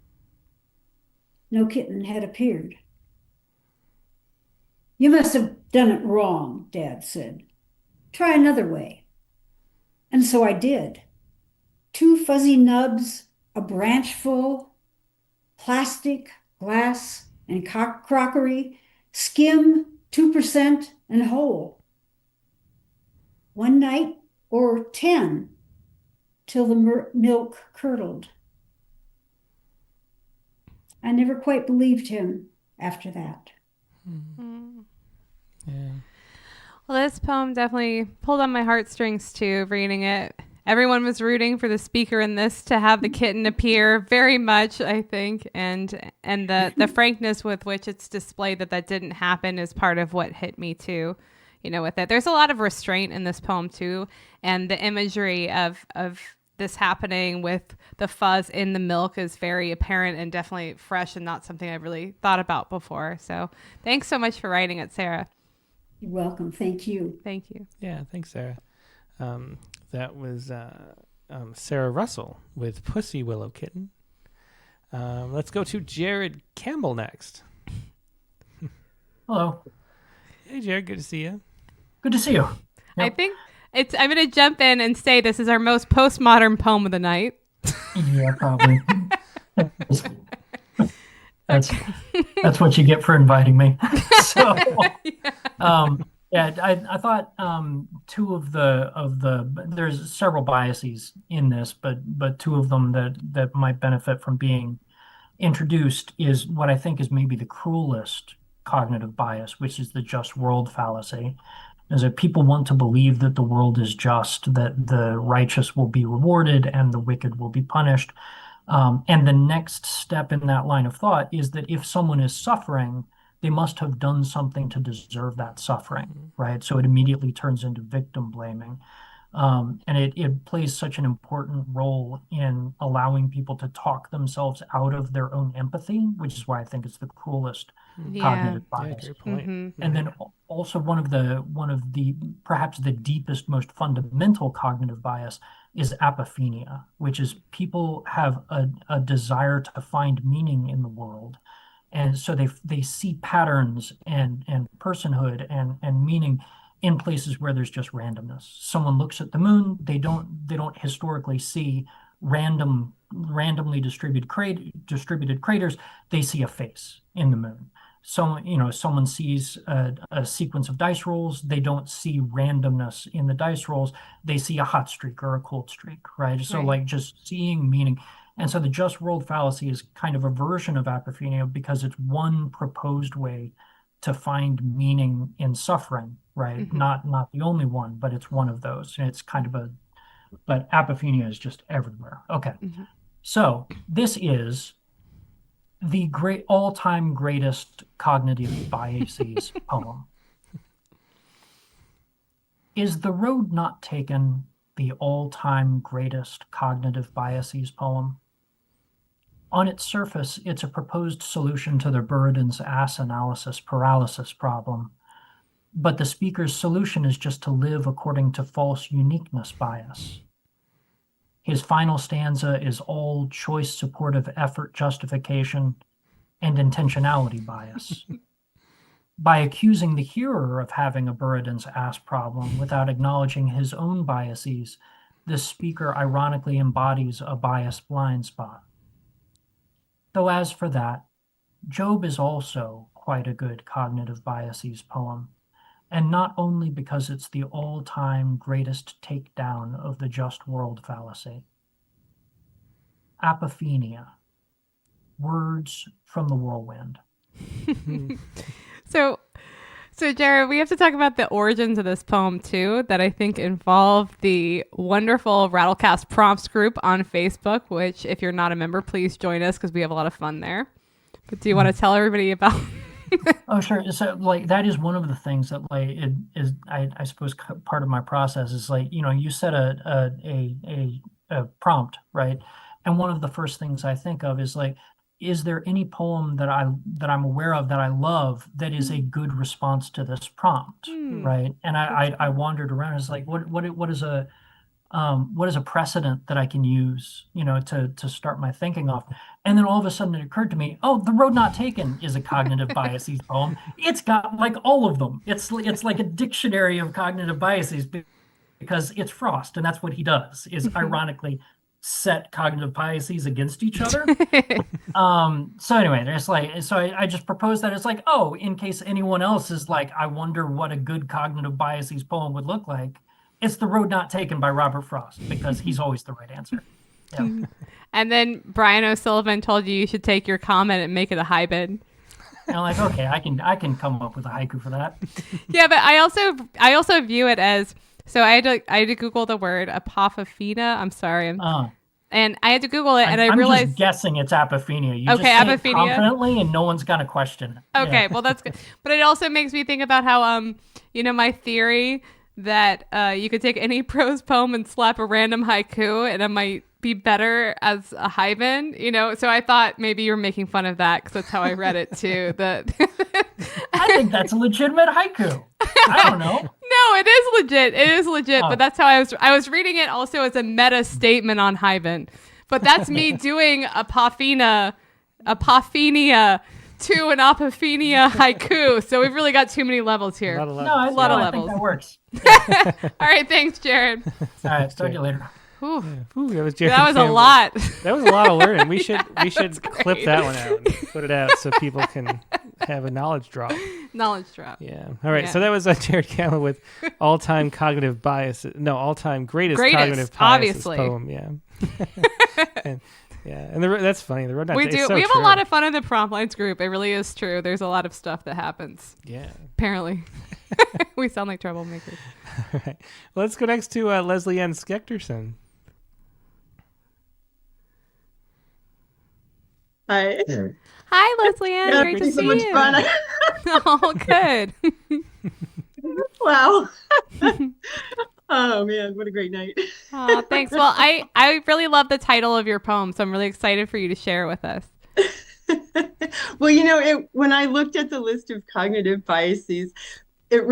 No kitten had appeared. You must have done it wrong, Dad said. Try another way. And so I did. 2 fuzzy nubs, a branch full, plastic, glass, and crockery, skim, 2% and whole. 1 night or 10 till the milk curdled. I never quite believed him after that. Yeah. Well, this poem definitely pulled on my heartstrings too, reading it. Everyone was rooting for the speaker in this to have the kitten appear very much, I think. And the frankness with which it's displayed that didn't happen is part of what hit me too, with it. There's a lot of restraint in this poem too. And the imagery of this happening with the fuzz in the milk is very apparent and definitely fresh and not something I've really thought about before. So thanks so much for writing it, Sarah. You're welcome. Thank you. Thank you. Yeah, thanks, Sarah. That was Sarah Russell with Pussy Willow Kitten. Let's go to Jared Campbell next. Hello. Hey, Jared. Good to see you. Good to see you. Yep. I think I'm going to jump in and say this is our most postmodern poem of the night. Yeah, probably. That's what you get for inviting me. So, I thought 2 of the there's several biases in this, but 2 of them that might benefit from being introduced is what I think is maybe the cruelest cognitive bias, which is the just world fallacy. Is that people want to believe that the world is just, that the righteous will be rewarded and the wicked will be punished. And the next step in that line of thought is that if someone is suffering, they must have done something to deserve that suffering, right? So it immediately turns into victim blaming. And it plays such an important role in allowing people to talk themselves out of their own empathy, which is why I think it's the cruelest cognitive bias. Good point. Mm-hmm. And then also one of the perhaps the deepest, most fundamental cognitive bias is apophenia, which is people have a desire to find meaning in the world. And so they see patterns and personhood and meaning in places where there's just randomness. Someone looks at the moon, they don't historically see randomly distributed craters. They see a face in the moon. Someone sees a sequence of dice rolls. They don't see randomness in the dice rolls. They see a hot streak or a cold streak, right? So like just seeing meaning. And so the just rolled fallacy is kind of a version of apophenia because it's one proposed way to find meaning in suffering, right? Mm-hmm. Not the only one, but it's one of those. And it's kind of but apophenia is just everywhere. Okay. Mm-hmm. So this is the all-time greatest cognitive biases poem. Is The Road Not Taken the all-time greatest cognitive biases poem? On its surface, it's a proposed solution to the Buridan's ass analysis paralysis problem, but the speaker's solution is just to live according to false uniqueness bias. His final stanza is all choice supportive effort justification and intentionality bias. By accusing the hearer of having a Buridan's ass problem without acknowledging his own biases, the speaker ironically embodies a bias blind spot. Though as for that, Job is also quite a good cognitive biases poem, and not only because it's the all-time greatest takedown of the just world fallacy. Apophenia, words from the whirlwind. So Jared, we have to talk about the origins of this poem too, that I think involve the wonderful Rattlecast prompts group on Facebook, which if you're not a member, please join us because we have a lot of fun there. But do you want to tell everybody about? Oh, sure. So like that is one of the things that like it is, I suppose part of my process is like, you set a prompt, right? And one of the first things I think of is like, is there any poem that I'm aware of that I love that is a good response to this prompt, right? And I wandered around. It's like what is a precedent that I can use, to start my thinking off? And then all of a sudden it occurred to me, oh, The Road Not Taken is a cognitive biases poem. It's got like all of them. It's like a dictionary of cognitive biases because it's Frost, and that's what he does is ironically set cognitive biases against each other. So anyway, there's like, so I just proposed that it's like, oh, in case anyone else is like, I wonder what a good cognitive biases poem would look like. It's The Road Not Taken by Robert Frost because he's always the right answer. Yeah. And then Brian O'Sullivan told you should take your comment and make it a hybrid. And I'm like, okay, I can come up with a haiku for that. Yeah, but I also view it as, so I had to Google the word apophenia. I'm sorry. And I had to Google it, and I realized... I'm just guessing it's apophenia. You okay, just say apophenia. It confidently, and no one's going to question it. Okay, Yeah. well, that's good. But it also makes me think about how, my theory that you could take any prose poem and slap a random haiku, and it might be better as a hymen, So I thought maybe you were making fun of that, because that's how I read it, too. I think that's a legitimate haiku. I don't know. No, it is legit. It is legit. But that's how I was reading it also as a meta statement on hymen. But that's me doing apophenia to an apophenia haiku. So we've really got too many levels here. A lot of levels. I think that works. All right, thanks, Jared. All right, talk to you later. Ooh, that was Jared. That was a lot. That was a lot of learning. We should clip great. that one out and put it out so people can have a knowledge drop. Knowledge drop. Yeah. All right. Yeah. So that was Jared Campbell with all-time cognitive bias. No, all-time greatest cognitive biases obviously. poem. Yeah. And that's funny. The Road Not We Taken do. is so We have true. a lot of fun in the Prompt Lines group. It really is true. There's a lot of stuff that happens. Yeah. Apparently. We sound like troublemakers. All right. Well, let's go next to Leslie Ann Skechterson. Hi. Hi, Leslie Ann. Yeah, Great to it's so see much you. fun. Oh, good. Wow. Oh man, what a great night. Oh, thanks. Well, I really love the title of your poem, so I'm really excited for you to share it with us. Well, when I looked at the list of cognitive biases, it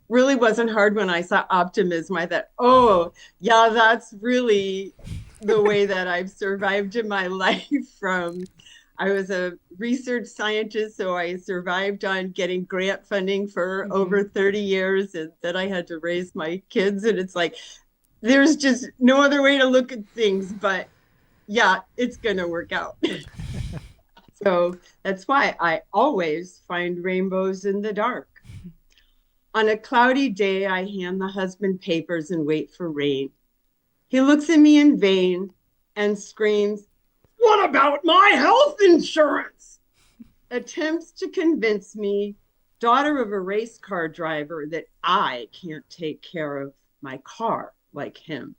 really wasn't hard when I saw optimism. I thought, oh, yeah, that's really the way that I've survived in my life from I was a research scientist, so I survived on getting grant funding for over 30 years, and then I had to raise my kids, and it's like, there's just no other way to look at things, but yeah, it's going to work out. So that's why I always find rainbows in the dark. On a cloudy day, I hand the husband papers and wait for rain. He looks at me in vain and screams, "What about my health insurance?" Attempts to convince me, daughter of a race car driver, that I can't take care of my car like him.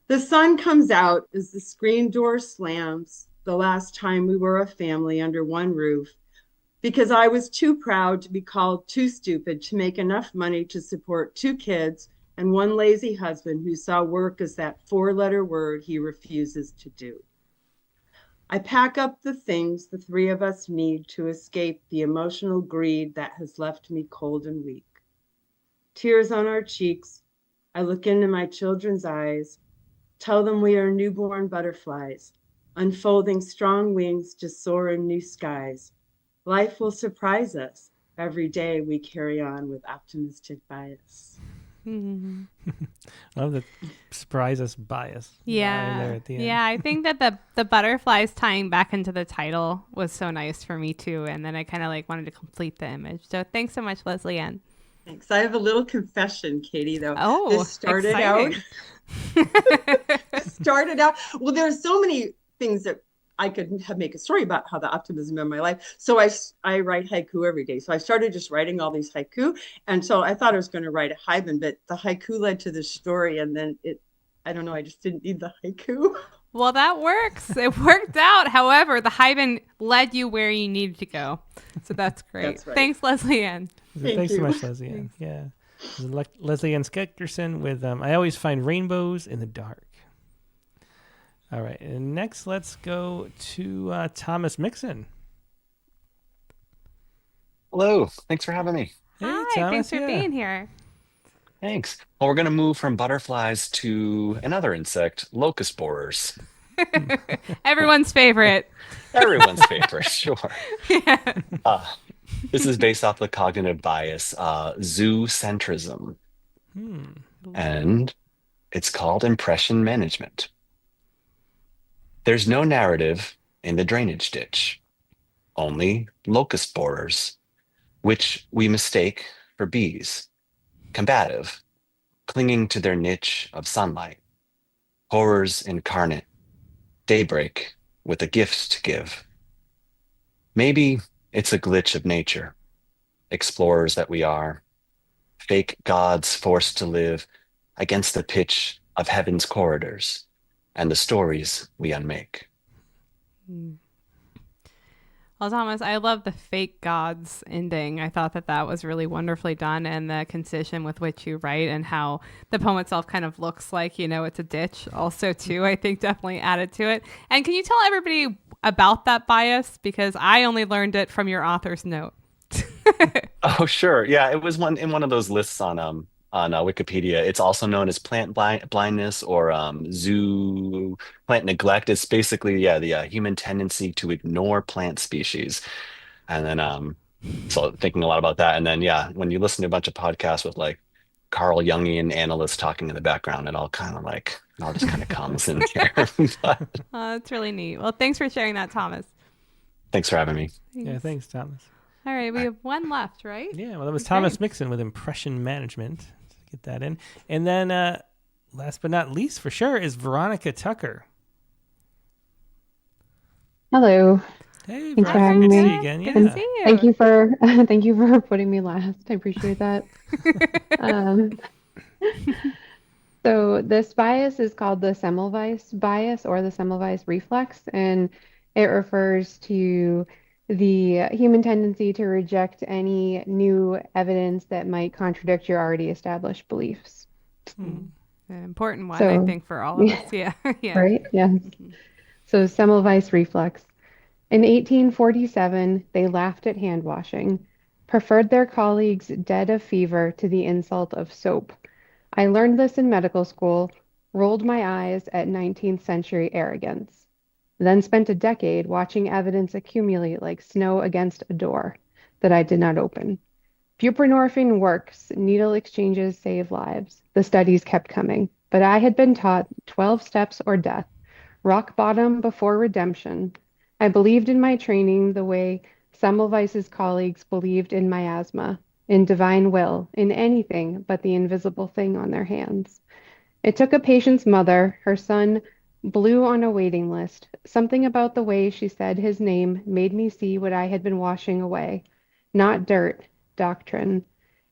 The sun comes out as the screen door slams, the last time we were a family under one roof, because I was too proud to be called too stupid to make enough money to support 2 kids and one lazy husband who saw work as that 4-letter word he refuses to do. I pack up the things the 3 of us need to escape the emotional greed that has left me cold and weak. Tears on our cheeks, I look into my children's eyes, tell them we are newborn butterflies, unfolding strong wings to soar in new skies. Life will surprise us. Every day we carry on with optimistic bias. Love the surprise us bias. Yeah. There at the end. Yeah, I think that the butterflies tying back into the title was so nice for me too. And then I kind of like wanted to complete the image. So thanks so much, Leslie Ann. Thanks. I have a little confession, Katie, though. Oh, this started out. Well, there's so many things that I could make a story about how the optimism in my life. So I write haiku every day. So I started just writing all these haiku. And so I thought I was going to write a haibun, but the haiku led to the story. And then I don't know, I just didn't need the haiku. Well, that works. It worked out. However, the haibun led you where you needed to go. So that's great. That's right. Thanks, Leslie Ann. Thanks so much, Leslie Ann. Yeah. Leslie Ann Skeckerson with I always find rainbows in the dark. All right, and next let's go to Thomas Mixon. Hello, thanks for having me. Hey, Hi, Thomas, thanks for being here. Thanks. Well, we're going to move from butterflies to another insect, locust borers. Everyone's favorite. Everyone's favorite, sure. Yeah. This is based off the cognitive bias, zoocentrism. And it's called impression management. There's no narrative in the drainage ditch, only locust borers, which we mistake for bees, combative, clinging to their niche of sunlight, horrors incarnate, daybreak with a gift to give. Maybe it's a glitch of nature, explorers that we are, fake gods forced to live against the pitch of heaven's corridors and the stories we unmake. Well, Thomas, I love the fake gods ending. I thought that was really wonderfully done, and the concision with which you write and how the poem itself kind of looks like, it's a ditch also too, I think definitely added to it. And can you tell everybody about that bias? Because I only learned it from your author's note. Oh, sure. Yeah, it was in one of those lists on Wikipedia. It's also known as plant blindness or zoo plant neglect. It's basically the human tendency to ignore plant species. And then so thinking a lot about that. And then when you listen to a bunch of podcasts with like Carl Jungian analysts talking in the background, it all just kind of comes in there. That's really neat. Well, thanks for sharing that, Thomas. Thanks for having me. Thanks. Yeah, thanks, Thomas. All right, we have one left, right? Yeah, well, that was Thomas Mixon with impression management. Get that in. And then last but not least, for sure, is Veronica Tucker. Hello. Hey, thanks for Veronica. having Good to me. see you again. Yeah. Good to see you. Thank you for putting me last. I appreciate that. So this bias is called the Semmelweis bias or the Semmelweis reflex, and it refers to the human tendency to reject any new evidence that might contradict your already established beliefs. An important one, I think, for all of us. Yeah. Yeah. Right? Yes. So Semmelweis reflex. In 1847, they laughed at hand washing, preferred their colleagues dead of fever to the insult of soap. I learned this in medical school, rolled my eyes at 19th century arrogance. then spent a decade watching evidence accumulate like snow against a door that I did not open. Buprenorphine works. Needle exchanges save lives. The studies kept coming, but I had been taught 12 steps or death, rock bottom before redemption. I believed in my training the way Semmelweis's colleagues believed in miasma, in divine will, in anything but the invisible thing on their hands. It took a patient's mother, her son, blue on a waiting list. Something about the way she said his name made me see what I had been washing away. Not dirt, doctrine.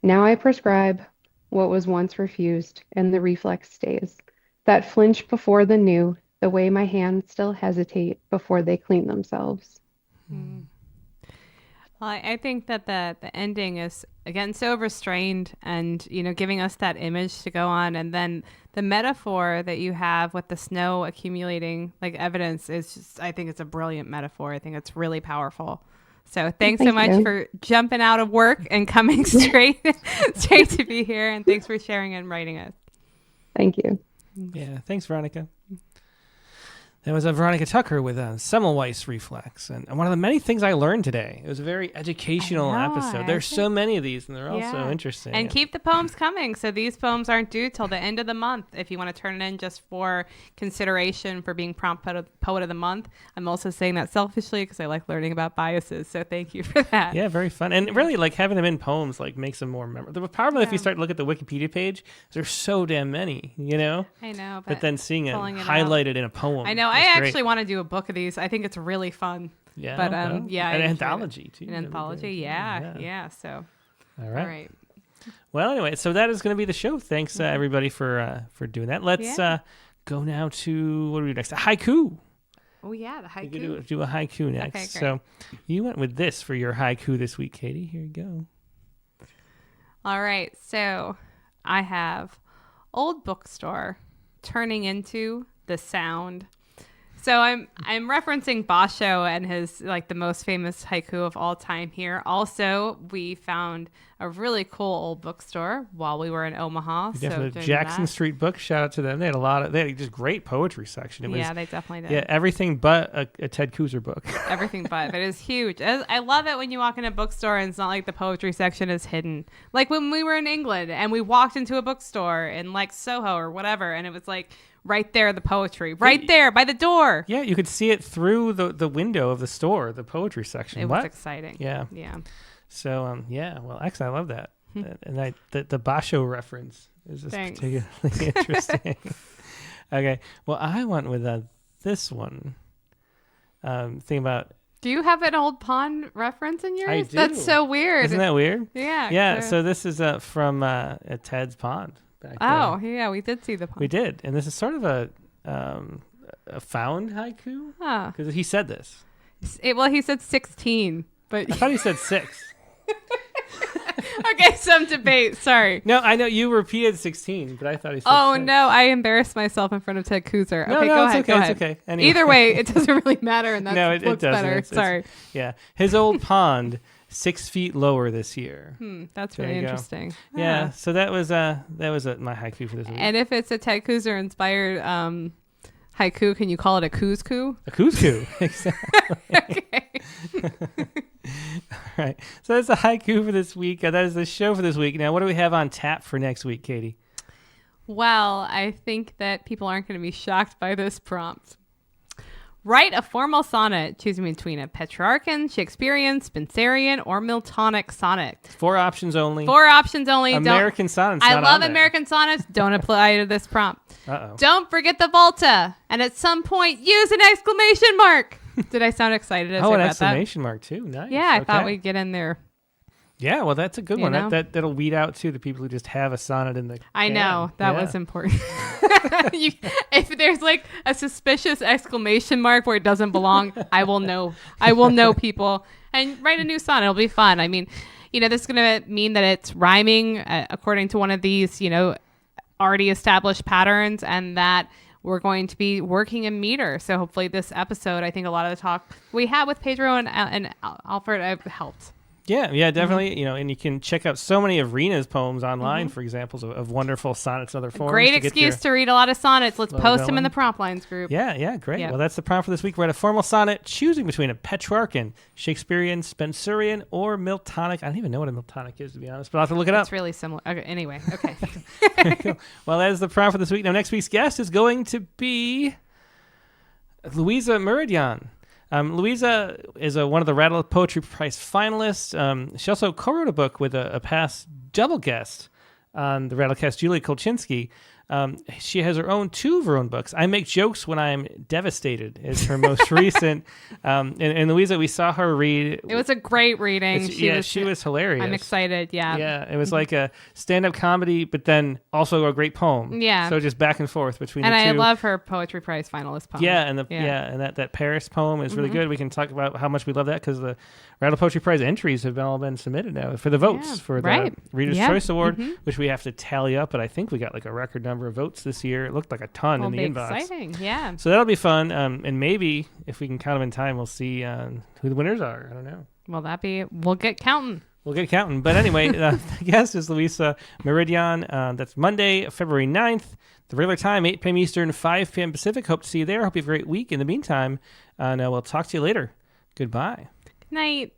Now I prescribe what was once refused, and the reflex stays. That flinch before the new, the way my hands still hesitate before they clean themselves. Well, I think that the ending is, again, so restrained and, giving us that image to go on. And then the metaphor that you have with the snow accumulating like evidence is just, I think it's a brilliant metaphor. I think it's really powerful. So thanks so much for jumping out of work and coming straight to be here. And thanks for sharing and writing it. Thank you. Yeah, thanks, Veronica. That was Veronica Tucker with Semmelweis reflex. And one of the many things I learned today. It was a very educational episode. There's so many of these, and they're all so interesting. And keep the poems coming. So these poems aren't due till the end of the month. If you want to turn it in just for consideration for being prompt poet of the month. I'm also saying that selfishly because I like learning about biases. So thank you for that. Yeah, very fun. And really, like, having them in poems like makes them more memorable. The problem if you start to look at the Wikipedia page, there's so damn many, I know. But then seeing it highlighted in a poem. I know. I actually want to do a book of these. I think it's really fun. Yeah. But an anthology too. An anthology. Yeah. So. All right. Well, anyway, so that is going to be the show. Thanks everybody for doing that. Let's go now to what do we do next? A haiku. Oh yeah, the haiku. Do a haiku next. Okay, so you went with this for your haiku this week, Katie. Here you go. All right. So I have old bookstore turning into the sound. So I'm referencing Basho and his like the most famous haiku of all time here. Also, we found a really cool old bookstore while we were in Omaha. Definitely Jackson Street Books. Shout out to them. They had just great poetry section. It was, they definitely did. Yeah, everything but a Ted Kooser book. Everything but. It is huge. I love it when you walk in a bookstore and it's not like the poetry section is hidden. Like when we were in England and we walked into a bookstore in like Soho or whatever, and it was like right there, the poetry, right there by the door. Yeah, you could see it through the window of the store, the poetry section. It was exciting. Yeah. So, well, actually, I love that. And the Basho reference is just particularly interesting. Okay, well, I went with this one. Thing about... Do you have an old pawn reference in yours? I do. That's so weird. Isn't that weird? Yeah. Yeah, so this is from Ted's Pond. Yeah, we did see the pond. We did, and this is sort of a found haiku because he said this. He said 16, but I thought he said 6. Okay, some debate. Sorry. No, I know you repeated 16, but I thought he said 6. No, I embarrassed myself in front of Ted Kooser. No, okay, go ahead. It's okay. Anyway. Either way, it doesn't really matter, and that looks doesn't. better. Sorry. Yeah, his old pond. 6 feet lower this year. That's really interesting. Yeah, so that was my haiku for this week. And if it's a Ted Kooser inspired haiku, can you call it a Koos-koo? A Koos-koo, exactly. Okay. All right, so that's the haiku for this week. That is the show for this week. Now, what do we have on tap for next week, Katie? Well, I think that people aren't going to be shocked by this prompt. Write a formal sonnet, choosing between a Petrarchan, Shakespearean, Spenserian, or Miltonic sonnet. 4 options only. American sonnets. I love American sonnets. Don't apply to this prompt. Don't forget the Volta. And at some point, use an exclamation mark. Did I sound excited as I read an exclamation mark too. Nice. Yeah, I thought we'd get in there. Yeah, well, that's a good one. That'll weed out too the people who just have a sonnet in the. I know that was important. If there's like a suspicious exclamation mark where it doesn't belong, I will know. I will know people and write a new sonnet. It'll be fun. I mean, this is going to mean that it's rhyming according to one of these, already established patterns, and that we're going to be working in meter. So hopefully this episode, I think a lot of the talk we had with Pedro and Alfred have helped. Yeah, definitely. And you can check out so many of Rhina's poems online for examples of wonderful sonnets and other forms. Great excuse to read a lot of sonnets. Let's post them in the prompt lines group. Yeah, great. Yep. Well, that's the prompt for this week. We're at a formal sonnet, choosing between a Petrarchan, Shakespearean, Spenserian, or Miltonic. I don't even know what a Miltonic is, to be honest, but I'll have to look it up. It's really similar. Okay, anyway, okay. Cool. Well, that is the prompt for this week. Now, next week's guest is going to be Luisa Meridian. Luisa is one of the Rattle Poetry Prize finalists. She also co-wrote a book with a past double guest on the Rattlecast, Julie Kolchinsky. She has her own two of her own books. I Make Jokes When I'm Devastated is her most recent. And Luisa, we saw her read. It was a great reading. She was hilarious. I'm excited. Yeah. Yeah, it was like a stand-up comedy, but then also a great poem. Yeah. So just back and forth between the two. And I love her Poetry Prize finalist poem. Yeah, and that Paris poem is really good. We can talk about how much we love that because the Rattle Poetry Prize entries have all been submitted now for the votes for the Reader's Choice Award, which we have to tally up. But I think we got like a record number of votes this year. It looked like a ton in the inbox. Exciting, yeah. So that'll be fun. And maybe if we can count them in time, we'll see who the winners are. I don't know. We'll get counting. But anyway, the guest is Luisa Meridian. That's Monday, February 9th. The regular time, 8 p.m. Eastern, 5 p.m. Pacific. Hope to see you there. Hope you have a great week. In the meantime, and we'll talk to you later. Goodbye. Good night.